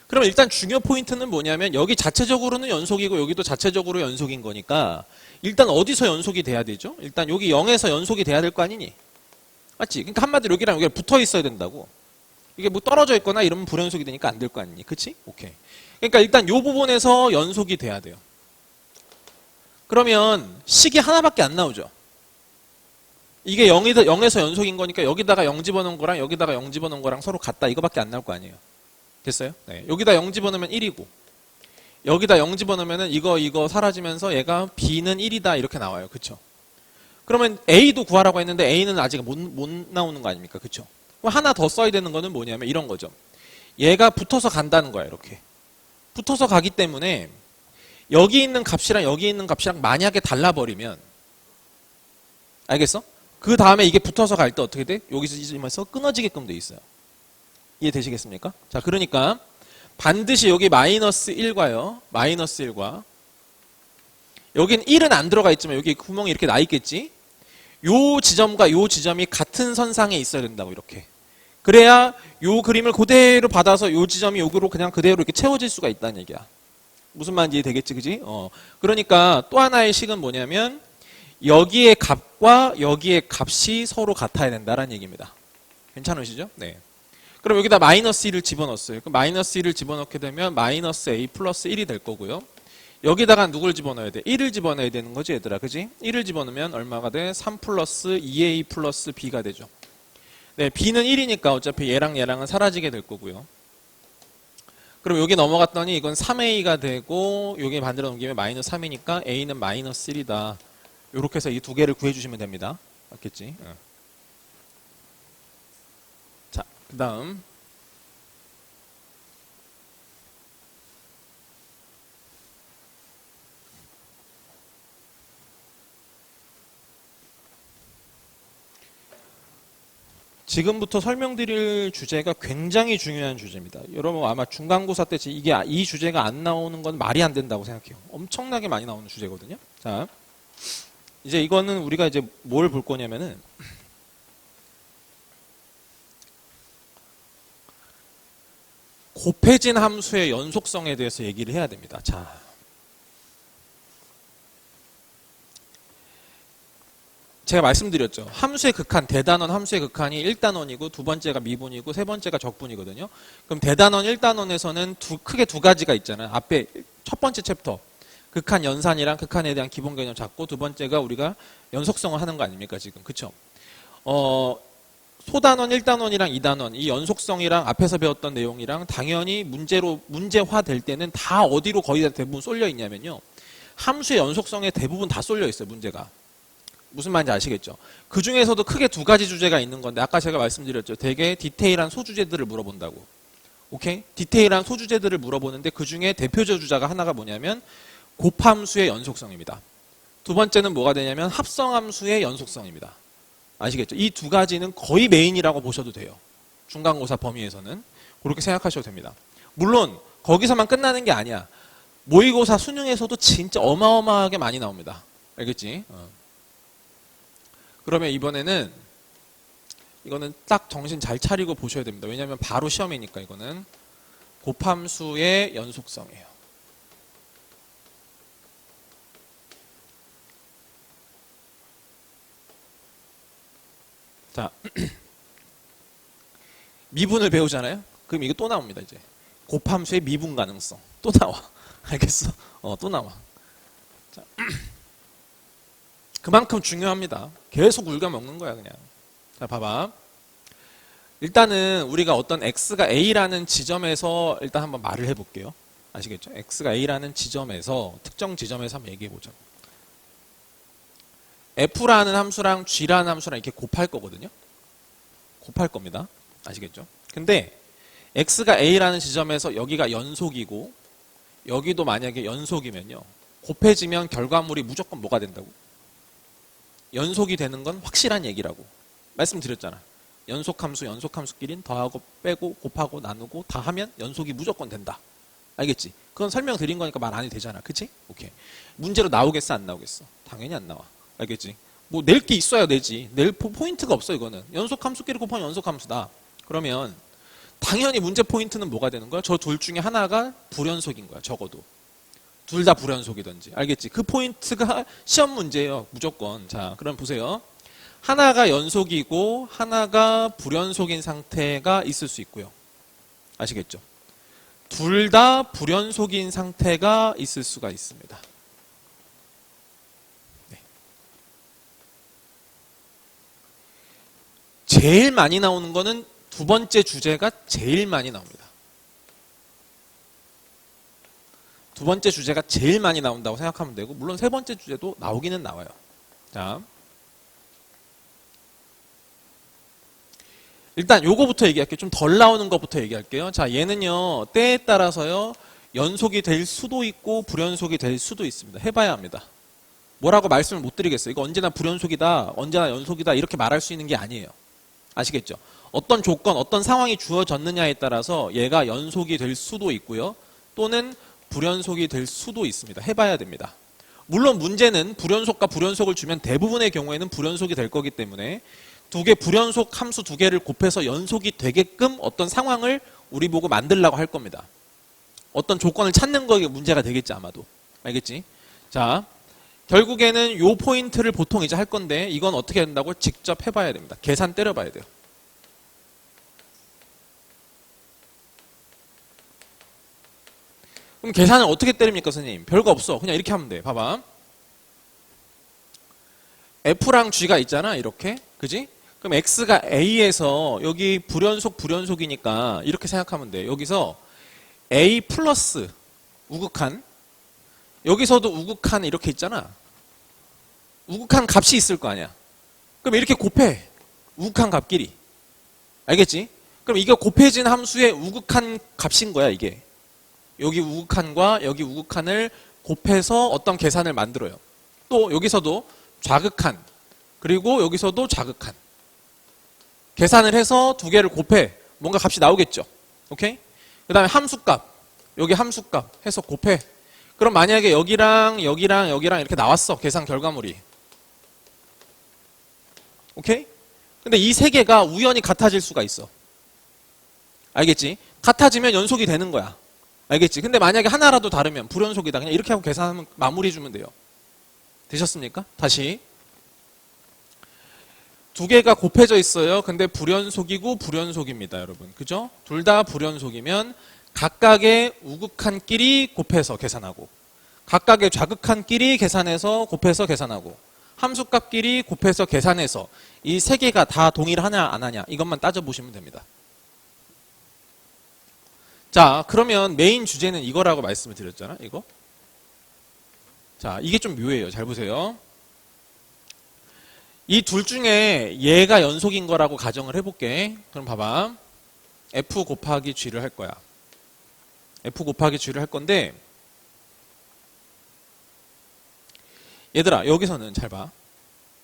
그럼 일단 중요 포인트는 뭐냐면 여기 자체적으로는 연속이고 여기도 자체적으로 연속인 거니까 일단 어디서 연속이 돼야 되죠? 일단 여기 0에서 연속이 돼야 될 거 아니니? 맞지? 그러니까 한마디로 여기랑 여기가 붙어 있어야 된다고. 이게 뭐 떨어져 있거나 이러면 불연속이 되니까 안 될 거 아니니? 그치? 오케이. 그러니까 일단 이 부분에서 연속이 돼야 돼요. 그러면 식이 하나밖에 안 나오죠. 이게 0에서 연속인 거니까 여기다가 0 집어넣은 거랑 여기다가 0 집어넣은 거랑 서로 같다. 이거밖에 안 나올 거 아니에요. 됐어요? 네. 여기다 0 집어넣으면 1이고 여기다 0 집어넣으면 이거 사라지면서 얘가 B는 1이다 이렇게 나와요. 그쵸? 그러면 A도 구하라고 했는데 A는 아직 못 나오는 거 아닙니까? 그쵸? 그럼 하나 더 써야 되는 거는 뭐냐면 이런 거죠. 얘가 붙어서 간다는 거야. 이렇게. 붙어서 가기 때문에 여기 있는 값이랑 여기 있는 값이랑 만약에 달라버리면 알겠어? 그 다음에 이게 붙어서 갈 때 어떻게 돼? 여기서 끊어지게끔 돼 있어요. 이해되시겠습니까? 자, 그러니까 반드시 여기 마이너스 1과요. 마이너스 1과 여긴 1은 안 들어가 있지만 여기 구멍이 이렇게 나 있겠지? 요 지점과 요 지점이 같은 선상에 있어야 된다고 이렇게. 그래야 요 그림을 그대로 받아서 요 지점이 여기로 그냥 그대로 이렇게 채워질 수가 있다는 얘기야. 무슨 말인지 되겠지, 그지? 그러니까 또 하나의 식은 뭐냐면 여기의 값과 여기의 값이 서로 같아야 된다는 얘기입니다. 괜찮으시죠? 네. 그럼 여기다 마이너스 1을 집어넣었어요. 그럼 마이너스 1을 집어넣게 되면 마이너스 A 플러스 1이 될 거고요. 여기다가 누굴 집어넣어야 돼? 1을 집어넣어야 되는 거지, 얘들아. 그지? 1을 집어넣으면 얼마가 돼? 3 플러스 2A 플러스 B가 되죠. 네, B는 1이니까 어차피 얘랑 얘랑은 사라지게 될 거고요. 그럼 여기 넘어갔더니 이건 3A가 되고 여기 반대로 넘기면 마이너스 3이니까 A는 마이너스 1이다. 이렇게 해서 이 두 개를 구해주시면 됩니다. 맞겠지? 자, 그 다음 지금부터 설명드릴 주제가 굉장히 중요한 주제입니다. 여러분 아마 중간고사 때 이 주제가 안 나오는 건 말이 안 된다고 생각해요. 엄청나게 많이 나오는 주제거든요. 자, 이제 이거는 우리가 이제 뭘 볼 거냐면은 곱해진 함수의 연속성에 대해서 얘기를 해야 됩니다. 자, 제가 말씀드렸죠. 함수의 극한, 대단원 함수의 극한이 1단원이고 두 번째가 미분이고 세 번째가 적분이거든요. 그럼 대단원 1단원에서는 크게 두 가지가 있잖아요. 앞에 첫 번째 챕터 극한 연산이랑 극한에 대한 기본 개념 잡고 두 번째가 우리가 연속성을 하는 거 아닙니까 지금. 그쵸? 소단원 1단원이랑 2단원 이 연속성이랑 앞에서 배웠던 내용이랑 당연히 문제화 될 때는 다 어디로 거의 다 대부분 쏠려 있냐면요. 함수의 연속성에 대부분 다 쏠려 있어요. 문제가. 무슨 말인지 아시겠죠? 그 중에서도 크게 두 가지 주제가 있는 건데 아까 제가 말씀드렸죠. 되게 디테일한 소주제들을 물어본다고. 오케이? 디테일한 소주제들을 물어보는데 그 중에 대표적 주자가 하나가 뭐냐면 곱함수의 연속성입니다. 두 번째는 뭐가 되냐면 합성함수의 연속성입니다. 아시겠죠? 이 두 가지는 거의 메인이라고 보셔도 돼요. 중간고사 범위에서는. 그렇게 생각하셔도 됩니다. 물론 거기서만 끝나는 게 아니야. 모의고사 수능에서도 진짜 어마어마하게 많이 나옵니다. 알겠지? 그러면 이번에는 이거는 딱 정신 잘 차리고 보셔야 됩니다. 왜냐하면 바로 시험이니까 이거는 곱함수의 연속성이에요. 자, 미분을 배우잖아요. 그럼 이거 또 나옵니다. 이제 곱함수의 미분 가능성 또 나와. 알겠어? 또 나와. 자, 그만큼 중요합니다. 계속 울겨 먹는 거야 그냥. 자, 봐봐. 일단은 우리가 어떤 x가 a라는 지점에서 일단 한번 말을 해볼게요. 아시겠죠? x가 a라는 지점에서 특정 지점에서 한번 얘기해보자. f라는 함수랑 g라는 함수랑 이렇게 곱할 거거든요. 곱할 겁니다. 아시겠죠? 근데 x가 a라는 지점에서 여기가 연속이고 여기도 만약에 연속이면요. 곱해지면 결과물이 무조건 뭐가 된다고? 연속이 되는 건 확실한 얘기라고 말씀드렸잖아. 연속함수끼리는 더하고 빼고 곱하고 나누고 다 하면 연속이 무조건 된다. 알겠지? 그건 설명드린 거니까 말 안 해도 되잖아. 그치? 오케이. 문제로 나오겠어 안 나오겠어? 당연히 안 나와. 알겠지? 뭐 낼 게 있어야 내지. 낼 포인트가 없어 이거는. 연속함수끼리 곱하면 연속함수다. 그러면 당연히 문제 포인트는 뭐가 되는 거야? 저 둘 중에 하나가 불연속인 거야. 적어도. 둘 다 불연속이든지. 알겠지? 그 포인트가 시험 문제예요. 무조건. 자, 그럼 보세요. 하나가 연속이고 하나가 불연속인 상태가 있을 수 있고요. 아시겠죠? 둘 다 불연속인 상태가 있을 수가 있습니다. 네. 제일 많이 나오는 거는 두 번째 주제가 제일 많이 나옵니다. 두 번째 주제가 제일 많이 나온다고 생각하면 되고, 물론 세 번째 주제도 나오기는 나와요. 자, 일단 요거부터 얘기할게요. 좀 덜 나오는 것부터 얘기할게요. 자, 얘는요, 때에 따라서요, 연속이 될 수도 있고 불연속이 될 수도 있습니다. 해봐야 합니다. 뭐라고 말씀을 못 드리겠어요. 이거 언제나 불연속이다, 언제나 연속이다 이렇게 말할 수 있는 게 아니에요. 아시겠죠? 어떤 조건, 어떤 상황이 주어졌느냐에 따라서 얘가 연속이 될 수도 있고요. 또는 불연속이 될 수도 있습니다. 해봐야 됩니다. 물론 문제는 불연속과 불연속을 주면 대부분의 경우에는 불연속이 될 거기 때문에 두 개 불연속 함수 두 개를 곱해서 연속이 되게끔 어떤 상황을 우리 보고 만들려고 할 겁니다. 어떤 조건을 찾는 거에 문제가 되겠지 아마도. 알겠지? 자, 결국에는 요 포인트를 보통 이제 할 건데 이건 어떻게 된다고 직접 해봐야 됩니다. 계산 때려봐야 돼요. 그럼 계산을 어떻게 때립니까 선생님? 별거 없어. 그냥 이렇게 하면 돼. 봐봐. F랑 G가 있잖아 이렇게. 그지? 그럼 X가 A에서 여기 불연속 불연속이니까 이렇게 생각하면 돼. 여기서 A 플러스 우극한, 여기서도 우극한 이렇게 있잖아. 우극한 값이 있을 거 아니야. 그럼 이렇게 곱해. 우극한 값끼리. 알겠지? 그럼 이게 곱해진 함수의 우극한 값인 거야 이게. 여기 우극한과 여기 우극한을 곱해서 어떤 계산을 만들어요. 또 여기서도 좌극한, 그리고 여기서도 좌극한. 계산을 해서 두 개를 곱해. 뭔가 값이 나오겠죠. 오케이? 그 다음에 함수값. 여기 함수값 해서 곱해. 그럼 만약에 여기랑 여기랑 여기랑 이렇게 나왔어. 계산 결과물이. 오케이? 근데 이 세 개가 우연히 같아질 수가 있어. 알겠지? 같아지면 연속이 되는 거야. 알겠지? 근데 만약에 하나라도 다르면 불연속이다. 그냥 이렇게 하고 계산하면 마무리 주면 돼요. 되셨습니까? 다시. 두 개가 곱해져 있어요. 근데 불연속이고 불연속입니다, 여러분. 그죠? 둘 다 불연속이면 각각의 우극한끼리 곱해서 계산하고, 각각의 좌극한끼리 계산해서 곱해서 계산하고, 함수값끼리 곱해서 계산해서 이 세 개가 다 동일하냐 안 하냐 이것만 따져보시면 됩니다. 자, 그러면 메인 주제는 이거라고 말씀을 드렸잖아. 이거. 자, 이게 좀 묘해요. 잘 보세요. 이 둘 중에 얘가 연속인 거라고 가정을 해볼게. 그럼 봐봐. F 곱하기 G를 할 거야. F 곱하기 G를 할 건데, 얘들아 여기서는 잘 봐.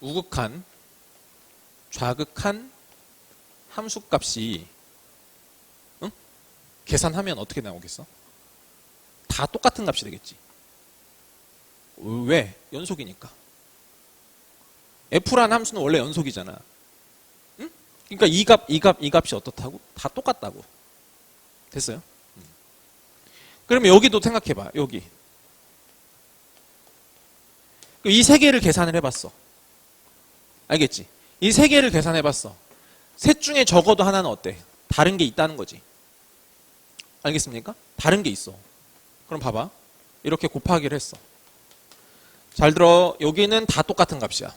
우극한, 좌극한 함수값이 응? 계산하면 어떻게 나오겠어? 다 똑같은 값이 되겠지. 왜? 연속이니까. F라는 함수는 원래 연속이잖아. 응? 그러니까 이 값이 어떻다고? 다 똑같다고. 됐어요? 그러면 여기도 생각해봐. 여기. 이 세 개를 계산을 해봤어. 알겠지? 이 세 개를 계산해봤어. 셋 중에 적어도 하나는 어때? 다른 게 있다는 거지. 알겠습니까? 다른 게 있어. 그럼 봐봐. 이렇게 곱하기를 했어. 잘 들어. 여기는 다 똑같은 값이야.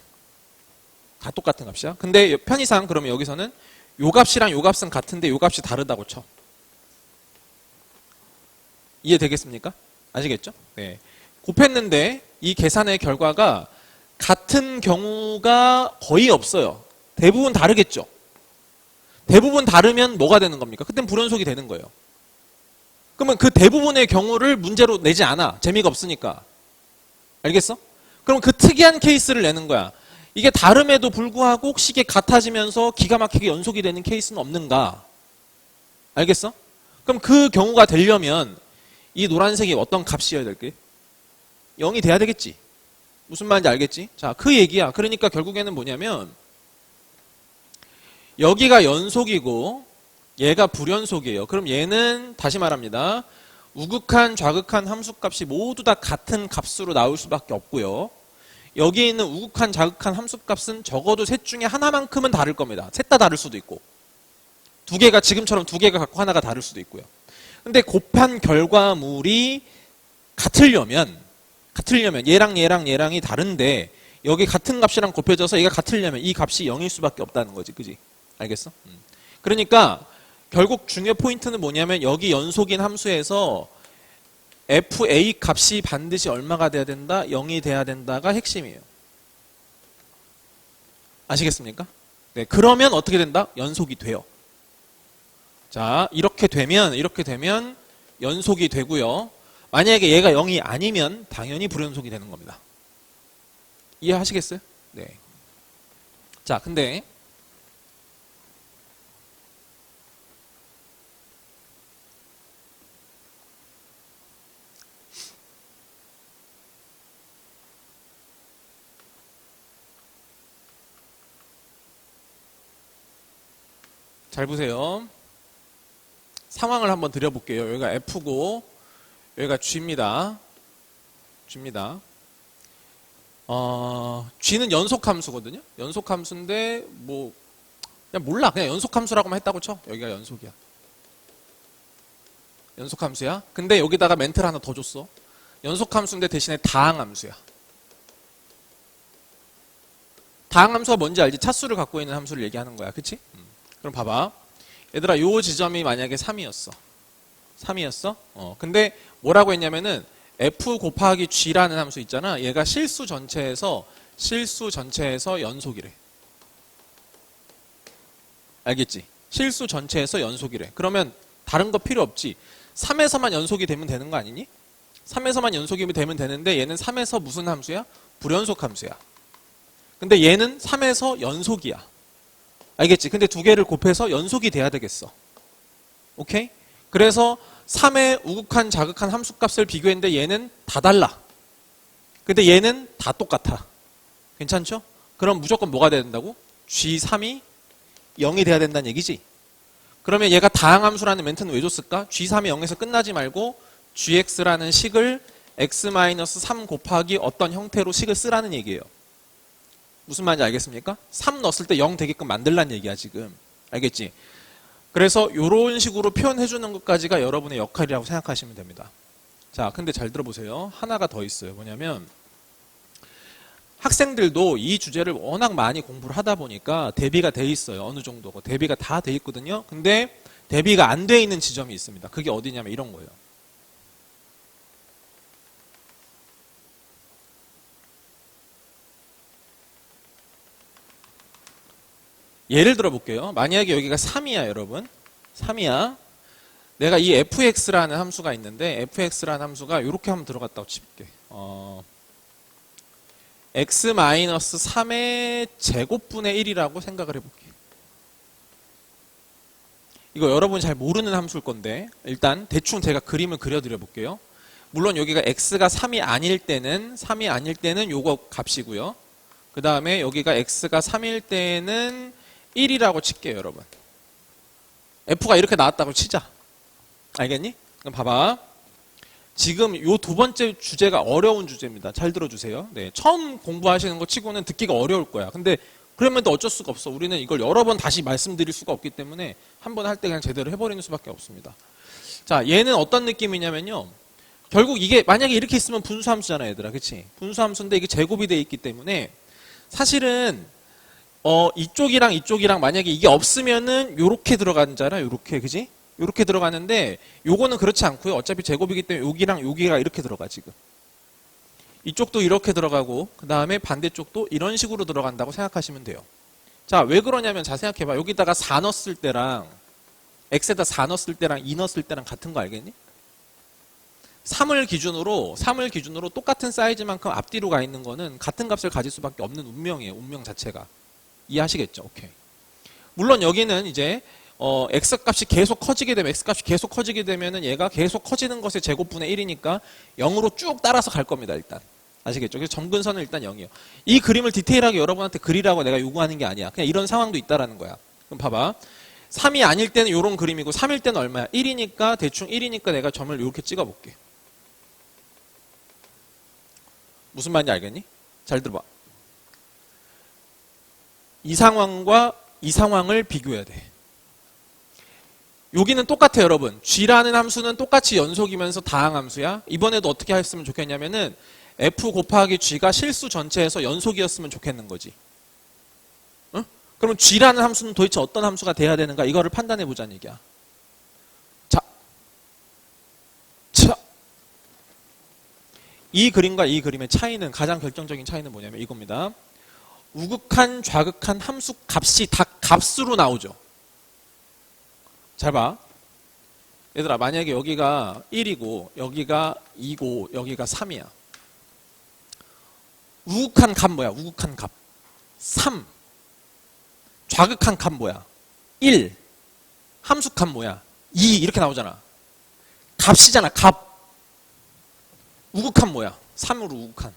다 똑같은 값이야. 근데 편의상 그러면 여기서는 요 값이랑 요 값은 같은데 요 값이 다르다고 쳐. 이해되겠습니까? 아시겠죠? 네. 곱했는데 이 계산의 결과가 같은 경우가 거의 없어요. 대부분 다르겠죠? 대부분 다르면 뭐가 되는 겁니까? 그땐 불연속이 되는 거예요. 그러면 그 대부분의 경우를 문제로 내지 않아. 재미가 없으니까. 알겠어? 그럼 그 특이한 케이스를 내는 거야. 이게 다름에도 불구하고 혹시 이게 같아지면서 기가 막히게 연속이 되는 케이스는 없는가? 알겠어? 그럼 그 경우가 되려면 이 노란색이 어떤 값이어야 될게? 0이 돼야 되겠지. 무슨 말인지 알겠지? 자, 그 얘기야. 그러니까 결국에는 뭐냐면 여기가 연속이고 얘가 불연속이에요. 그럼 얘는 다시 말합니다. 우극한, 좌극한 함수값이 모두 다 같은 값으로 나올 수밖에 없고요. 여기 있는 우극한, 좌극한 함수값은 적어도 셋 중에 하나만큼은 다를 겁니다. 셋 다 다를 수도 있고, 두 개가 지금처럼 두 개가 갖고 하나가 다를 수도 있고요. 근데 곱한 결과물이 같으려면 얘랑이 다른데 여기 같은 값이랑 곱해져서 얘가 같으려면 이 값이 0일 수밖에 없다는 거지. 그지? 알겠어? 그러니까 결국 중요 포인트는 뭐냐면 여기 연속인 함수에서 fa 값이 반드시 얼마가 돼야 된다? 0이 돼야 된다가 핵심이에요. 아시겠습니까? 네, 그러면 어떻게 된다? 연속이 돼요. 자, 이렇게 되면 연속이 되고요. 만약에 얘가 0이 아니면 당연히 불연속이 되는 겁니다. 이해하시겠어요? 네. 자, 근데 잘 보세요. 상황을 한번 드려볼게요. 여기가 F고 여기가 G입니다. G는 연속함수거든요. 연속함수인데 뭐 그냥 몰라. 그냥 연속함수라고만 했다고 쳐. 여기가 연속이야. 연속함수야. 근데 여기다가 멘트를 하나 더 줬어. 연속함수인데 대신에 다항함수야. 다항함수가 뭔지 알지? 차수를 갖고 있는 함수를 얘기하는 거야. 그치? 그럼 봐봐. 얘들아, 요 지점이 만약에 3이었어. 근데 뭐라고 했냐면은 f 곱하기 g라는 함수 있잖아. 얘가 실수 전체에서 연속이래. 알겠지? 실수 전체에서 연속이래. 그러면 다른 거 필요 없지. 3에서만 연속이 되면 되는 거 아니니? 3에서만 연속이 되면 되는데 얘는 3에서 무슨 함수야? 불연속 함수야. 근데 얘는 3에서 연속이야. 알겠지? 근데 두 개를 곱해서 연속이 돼야 되겠어. 오케이? 그래서 3의 우극한, 자극한 함수값을 비교했는데 얘는 다 달라. 근데 얘는 다 똑같아. 괜찮죠? 그럼 무조건 뭐가 돼야 된다고? G3이 0이 돼야 된다는 얘기지? 그러면 얘가 다항함수라는 멘트는 왜 줬을까? G3이 0에서 끝나지 말고 GX라는 식을 X-3 곱하기 어떤 형태로 식을 쓰라는 얘기예요. 무슨 말인지 알겠습니까? 3 넣었을 때 0 되게끔 만들라는 얘기야 지금. 알겠지? 그래서 이런 식으로 표현해주는 것까지가 여러분의 역할이라고 생각하시면 됩니다. 자, 근데 잘 들어보세요. 하나가 더 있어요. 뭐냐면 학생들도 이 주제를 워낙 많이 공부를 하다 보니까 대비가 돼 있어요. 어느 정도고 대비가 다 돼 있거든요. 근데 대비가 안 돼 있는 지점이 있습니다. 그게 어디냐면 이런 거예요. 예를 들어 볼게요. 만약에 여기가 3이야, 여러분. 3이야. 내가 이 fx라는 함수가 있는데 fx라는 함수가 이렇게 한번 들어갔다고 칠게. x-3의 제곱분의 1이라고 생각을 해볼게. 이거 여러분이 잘 모르는 함수일 건데 일단 대충 제가 그림을 그려드려 볼게요. 물론 여기가 x가 3이 아닐 때는 요거 값이고요. 그 다음에 여기가 x가 3일 때는 1이라고 칠게요, 여러분. f가 이렇게 나왔다고 치자. 알겠니? 그럼 봐봐. 지금 요 두 번째 주제가 어려운 주제입니다. 잘 들어주세요. 네, 처음 공부하시는 거 치고는 듣기가 어려울 거야. 근데 그러면 또 어쩔 수가 없어. 우리는 이걸 여러 번 다시 말씀드릴 수가 없기 때문에 한 번 할 때 그냥 제대로 해버리는 수밖에 없습니다. 자, 얘는 어떤 느낌이냐면요. 결국 이게 만약에 이렇게 있으면 분수함수잖아, 얘들아. 그치? 분수함수인데 이게 제곱이 돼 있기 때문에 사실은 이쪽이랑 만약에 이게 없으면은 요렇게 들어가잖아. 요렇게, 그지? 요렇게 들어가는데 요거는 그렇지 않고요. 어차피 제곱이기 때문에 여기랑 여기가 이렇게 들어가 지금. 이쪽도 이렇게 들어가고 그 다음에 반대쪽도 이런 식으로 들어간다고 생각하시면 돼요. 자, 왜 그러냐면 자 생각해봐. 여기다가 4 넣었을 때랑 x에다 4 넣었을 때랑 2 넣었을 때랑 같은 거 알겠니? 3을 기준으로 똑같은 사이즈만큼 앞뒤로 가 있는 거는 같은 값을 가질 수밖에 없는 운명이에요. 운명 자체가. 이해하시겠죠? 오케이. 물론 여기는 이제 x값이 계속 커지게 되면은 얘가 계속 커지는 것의 제곱분의 1이니까 0으로 쭉 따라서 갈 겁니다. 일단. 아시겠죠? 그래서 점근선은 일단 0이에요. 이 그림을 디테일하게 여러분한테 그리라고 내가 요구하는 게 아니야. 그냥 이런 상황도 있다라는 거야. 그럼 봐봐. 3이 아닐 때는 이런 그림이고 3일 때는 얼마야? 1이니까 대충 1이니까 내가 점을 이렇게 찍어볼게. 무슨 말인지 알겠니? 잘 들어봐. 이 상황과 이 상황을 비교해야 돼. 여기는 똑같아요, 여러분. G라는 함수는 똑같이 연속이면서 다항함수야. 이번에도 어떻게 했으면 좋겠냐면은 F 곱하기 G가 실수 전체에서 연속이었으면 좋겠는 거지. 응? 그러면 G라는 함수는 도대체 어떤 함수가 돼야 되는가? 이거를 판단해 보자는 얘기야. 자. 이 그림과 이 그림의 차이는, 가장 결정적인 차이는 뭐냐면 이겁니다. 우극한, 좌극한 함수 값이 다 값으로 나오죠. 잘 봐. 얘들아, 만약에 여기가 1이고 여기가 2고 여기가 3이야. 우극한 값 뭐야? 우극한 값 3. 좌극한 값 뭐야? 1. 함수 값 뭐야? 2. 이렇게 나오잖아. 값이잖아. 값. 우극한 뭐야? 3으로 우극한.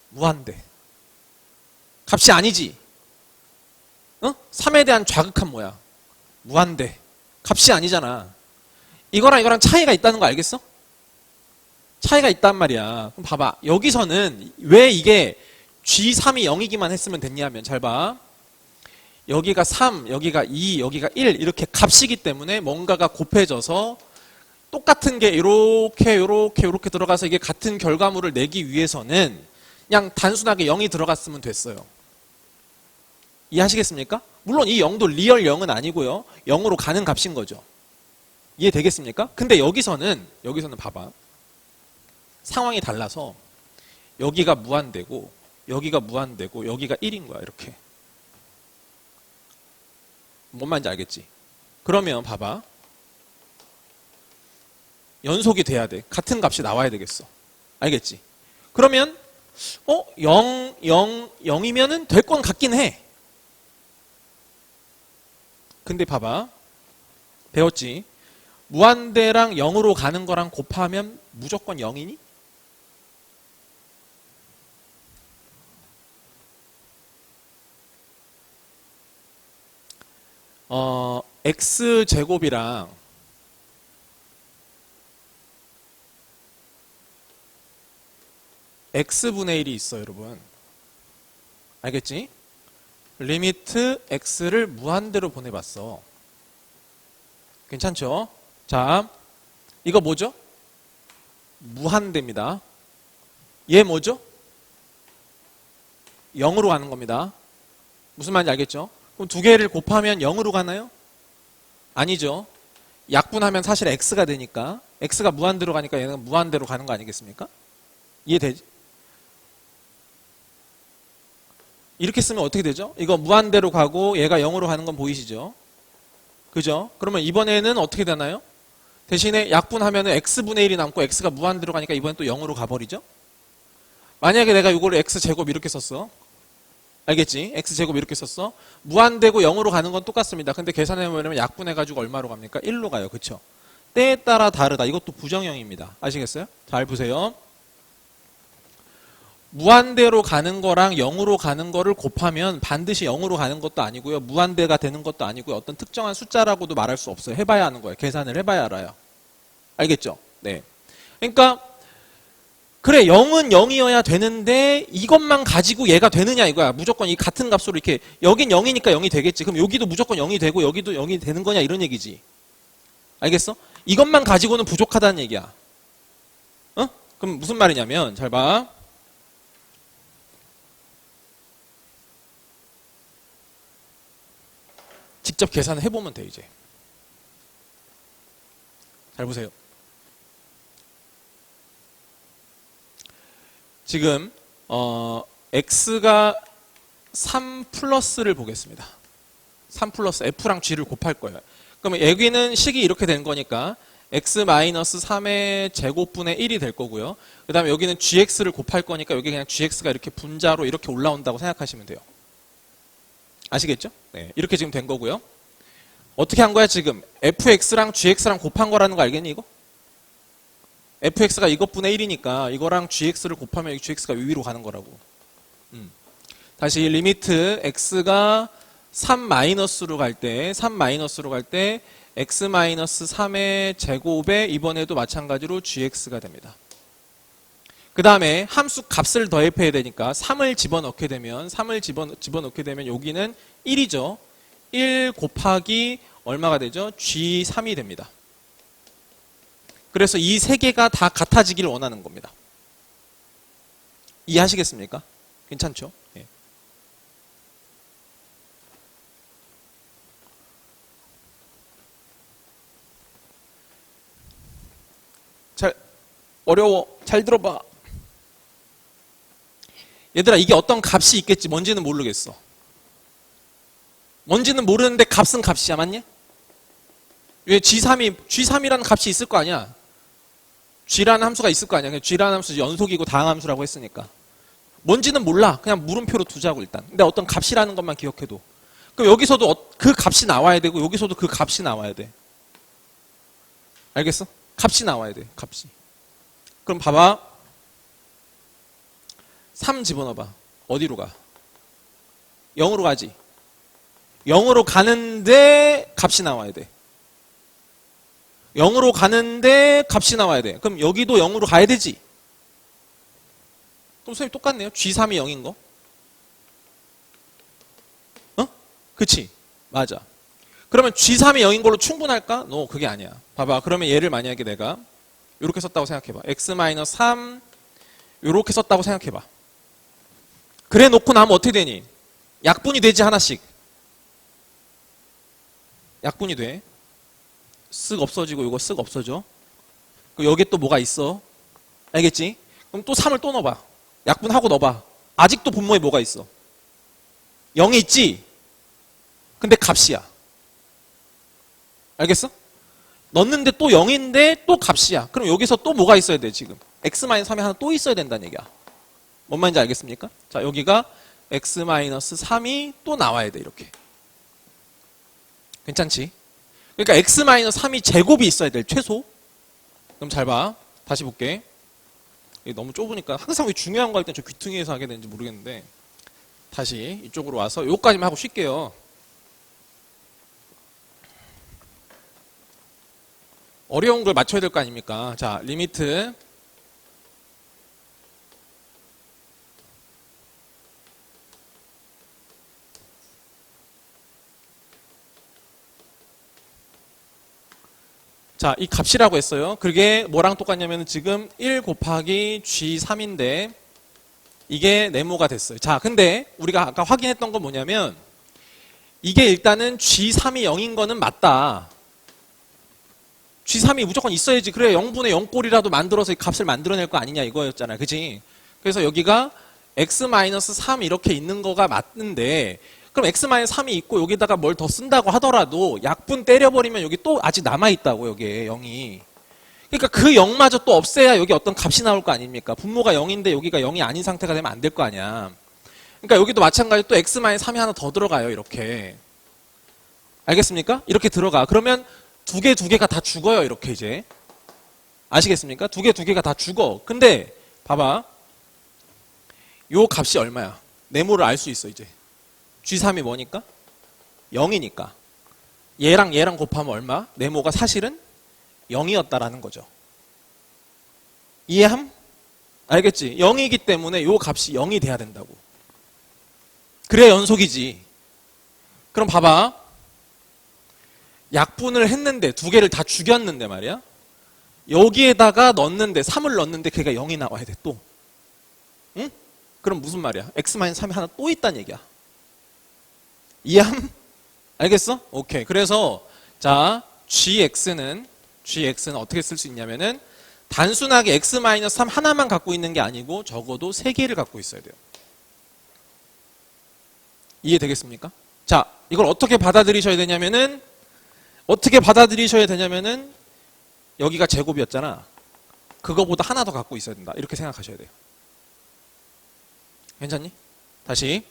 무한대. 값이 아니지. 3에 대한 좌극한 뭐야? 무한대. 값이 아니잖아. 이거랑 이거랑 차이가 있다는 거 알겠어? 차이가 있단 말이야. 그럼 봐봐. 여기서는 왜 이게 G3이 0이기만 했으면 됐냐면, 잘 봐. 여기가 3, 여기가 2, 여기가 1 이렇게 값이기 때문에 뭔가가 곱해져서 똑같은 게 이렇게 들어가서 이게 같은 결과물을 내기 위해서는 그냥 단순하게 0이 들어갔으면 됐어요. 이해하시겠습니까? 물론 이 0도 리얼 0은 아니고요. 0으로 가는 값인 거죠. 이해되겠습니까? 근데 여기서는 봐봐. 상황이 달라서 여기가 무한대고 여기가 무한대고 여기가 1인 거야. 이렇게. 뭔 말인지 알겠지? 그러면 봐봐. 연속이 돼야 돼. 같은 값이 나와야 되겠어. 알겠지? 그러면 0, 0, 0이면은 될 건 같긴 해. 근데 봐봐. 배웠지? 무한대랑 0으로 가는 거랑 곱하면 무조건 0이니? X제곱이랑 X분의 1이 있어, 여러분. 알겠지? 리미트 X를 무한대로 보내봤어. 괜찮죠? 자, 이거 뭐죠? 무한대입니다. 얘 뭐죠? 0으로 가는 겁니다. 무슨 말인지 알겠죠? 그럼 두 개를 곱하면 0으로 가나요? 아니죠. 약분하면 사실 X가 되니까, X가 무한대로 가니까 얘는 무한대로 가는 거 아니겠습니까? 이해되지? 이렇게 쓰면 어떻게 되죠? 이거 무한대로 가고 얘가 0으로 가는 건 보이시죠? 그죠? 그러면 이번에는 어떻게 되나요? 대신에 약분하면 X분의 1이 남고 X가 무한대로 가니까 이번엔 또 0으로 가버리죠? 만약에 내가 이거를 X제곱 이렇게 썼어. 알겠지? X제곱 이렇게 썼어. 무한대고 0으로 가는 건 똑같습니다. 근데 계산해보면 약분해가지고 얼마로 갑니까? 1로 가요. 그쵸? 때에 따라 다르다. 이것도 부정형입니다. 아시겠어요? 잘 보세요. 무한대로 가는 거랑 0으로 가는 거를 곱하면 반드시 0으로 가는 것도 아니고요. 무한대가 되는 것도 아니고요. 어떤 특정한 숫자라고도 말할 수 없어요. 해봐야 하는 거예요. 계산을 해봐야 알아요. 알겠죠? 네. 그러니까 그래 0은 0이어야 되는데 이것만 가지고 얘가 되느냐 이거야. 무조건 이 같은 값으로 이렇게 여긴 0이니까 0이 되겠지. 그럼 여기도 무조건 0이 되고 여기도 0이 되는 거냐 이런 얘기지. 알겠어? 이것만 가지고는 부족하다는 얘기야. 그럼 무슨 말이냐면 잘 봐. 직접 계산을 해보면 돼 이제. 잘 보세요. 지금 X가 3 플러스를 보겠습니다. 3 플러스 F랑 G를 곱할 거예요. 그러면 여기는 식이 이렇게 된 거니까 X-3의 제곱분의 1이 될 거고요. 그 다음에 여기는 GX를 곱할 거니까 여기 그냥 GX가 이렇게 분자로 이렇게 올라온다고 생각하시면 돼요. 아시겠죠? 네, 이렇게 지금 된 거고요. 어떻게 한 거야 지금? fx랑 gx랑 곱한 거라는 거 알겠니 이거? fx가 이것분의 1이니까 이거랑 gx를 곱하면 gx가 위로 가는 거라고. 다시 리미트 x가 3 마이너스로 갈 때 x 마이너스 3의 제곱에 이번에도 마찬가지로 gx가 됩니다. 그 다음에 함수 값을 더해야 되니까 3을 집어넣게 되면 여기는 1이죠. 1 곱하기 얼마가 되죠? g3이 됩니다. 그래서 이 세 개가 다 같아지기를 원하는 겁니다. 이해하시겠습니까? 괜찮죠? 예. 어려워. 잘 들어봐. 얘들아, 이게 어떤 값이 있겠지. 뭔지는 모르겠어. 뭔지는 모르는데 값은 값이야. 맞냐? 왜 G3이라는 값이 있을 거 아니야. G라는 함수가 있을 거 아니야. G라는 함수 연속이고 다항함수라고 했으니까. 뭔지는 몰라. 그냥 물음표로 두자고 일단. 근데 어떤 값이라는 것만 기억해도. 그럼 여기서도 그 값이 나와야 되고 여기서도 그 값이 나와야 돼. 알겠어? 값이 나와야 돼. 값이. 그럼 봐봐. 3 집어넣어봐. 어디로 가? 0으로 가지. 0으로 가는데 값이 나와야 돼. 0으로 가는데 값이 나와야 돼. 그럼 여기도 0으로 가야 되지. 그럼 선생님 똑같네요. G3이 0인 거. 어? 그치? 맞아. 그러면 G3이 0인 걸로 충분할까? 그게 아니야. 봐봐. 그러면 얘를 만약에 내가 이렇게 썼다고 생각해봐. x-3 이렇게 썼다고 생각해봐. 그래 놓고 나면 어떻게 되니? 약분이 되지 하나씩. 약분이 돼. 쓱 없어지고 이거 쓱 없어져. 여기에 또 뭐가 있어? 알겠지? 그럼 또 3을 또 넣어봐. 약분하고 넣어봐. 아직도 분모에 뭐가 있어? 0이 있지? 근데 값이야. 알겠어? 넣는데 또 0인데 또 값이야. 그럼 여기서 또 뭐가 있어야 돼 지금? x-3이 하나 또 있어야 된다는 얘기야. 뭔 말인지 알겠습니까? 자, 여기가 x-3이 또 나와야 돼 이렇게. 괜찮지? 그러니까 x-3이 제곱이 있어야 될 최소. 그럼 잘 봐. 다시 볼게. 이게 너무 좁으니까 항상 왜 중요한 거 할 때 저 귀퉁이에서 하게 되는지 모르겠는데 다시 이쪽으로 와서 요까지만 하고 쉴게요. 어려운 걸 맞춰야 될 거 아닙니까? 자, 리미트 자, 이 값이라고 했어요. 그게 뭐랑 똑같냐면 지금 1 곱하기 G3인데 이게 네모가 됐어요. 자, 근데 우리가 아까 확인했던 건 뭐냐면 이게 일단은 G3이 0인 거는 맞다. G3이 무조건 있어야지. 그래 0분의 0꼴이라도 만들어서 이 값을 만들어낼 거 아니냐 이거였잖아요. 그치? 그래서 여기가 x-3 이렇게 있는 거가 맞는데 그럼 x-3이 있고 여기다가 뭘 더 쓴다고 하더라도 약분 때려버리면 여기 또 아직 남아있다고 여기에 0이. 그러니까 그 0마저 또 없애야 여기 어떤 값이 나올 거 아닙니까? 분모가 0인데 여기가 0이 아닌 상태가 되면 안 될 거 아니야. 그러니까 여기도 마찬가지로 또 x-3이 하나 더 들어가요. 이렇게. 알겠습니까? 이렇게 들어가. 그러면 두 개가 다 죽어요. 이렇게 이제. 아시겠습니까? 두 개가 다 죽어. 근데 봐봐. 요 값이 얼마야? 네모를 알 수 있어 이제. G3이 뭐니까? 0이니까. 얘랑 곱하면 얼마? 네모가 사실은 0이었다라는 거죠. 이해함? 알겠지? 0이기 때문에 요 값이 0이 돼야 된다고. 그래야 연속이지. 그럼 봐봐. 약분을 했는데 두 개를 다 죽였는데 말이야. 여기에다가 넣었는데 3을 넣었는데 걔가 0이 나와야 돼 또. 응? 그럼 무슨 말이야? x-3이 하나 또 있다는 얘기야. 이해함? 알겠어? 오케이. 그래서 자 gx는 어떻게 쓸 수 있냐면은 단순하게 x-3 하나만 갖고 있는 게 아니고 적어도 3개를 갖고 있어야 돼요. 이해되겠습니까? 자, 이걸 어떻게 받아들이셔야 되냐면은 여기가 제곱이었잖아. 그거보다 하나 더 갖고 있어야 된다. 이렇게 생각하셔야 돼요. 괜찮니? 다시.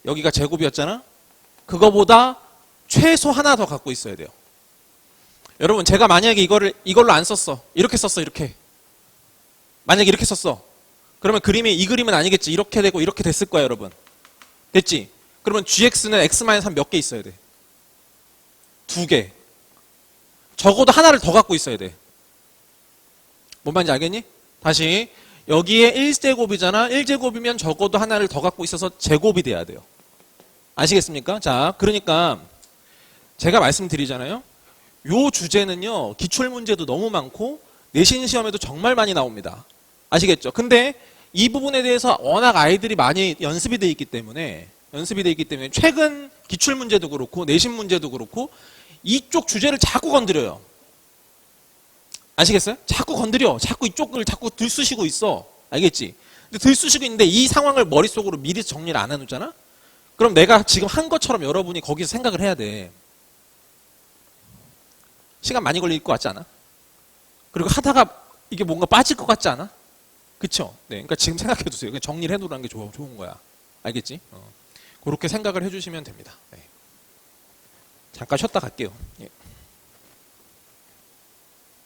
여기가 제곱이었잖아. 그거보다 최소 하나 더 갖고 있어야 돼요. 여러분, 제가 만약에 이걸로 안 썼어. 이렇게 썼어, 이렇게. 만약에 이렇게 썼어. 그러면 이 그림은 아니겠지. 이렇게 되고 이렇게 됐을 거야, 여러분. 됐지? 그러면 gx는 x-3 몇 개 있어야 돼? 2개. 적어도 하나를 더 갖고 있어야 돼. 뭔 말인지 알겠니? 다시 여기에 1제곱이잖아. 1제곱이면 적어도 하나를 더 갖고 있어서 제곱이 돼야 돼요. 아시겠습니까? 자, 그러니까 제가 말씀드리잖아요. 요 주제는요. 기출문제도 너무 많고 내신 시험에도 정말 많이 나옵니다. 아시겠죠? 근데 이 부분에 대해서 워낙 아이들이 많이 연습이 돼 있기 때문에 최근 기출문제도 그렇고 내신 문제도 그렇고 이쪽 주제를 자꾸 건드려요. 아시겠어요? 자꾸 건드려. 자꾸 이쪽을 자꾸 들쑤시고 있어. 알겠지? 근데 들쑤시고 있는데 이 상황을 머릿속으로 미리 정리를 안 해놓잖아? 그럼 내가 지금 한 것처럼 여러분이 거기서 생각을 해야 돼. 시간 많이 걸릴 것 같지 않아? 그리고 하다가 이게 뭔가 빠질 것 같지 않아? 그쵸? 네. 그러니까 지금 생각해 두세요. 그냥 정리를 해두라는 게 좋은 거야. 알겠지? 그렇게 생각을 해주시면 됩니다. 네. 잠깐 쉬었다 갈게요. 예.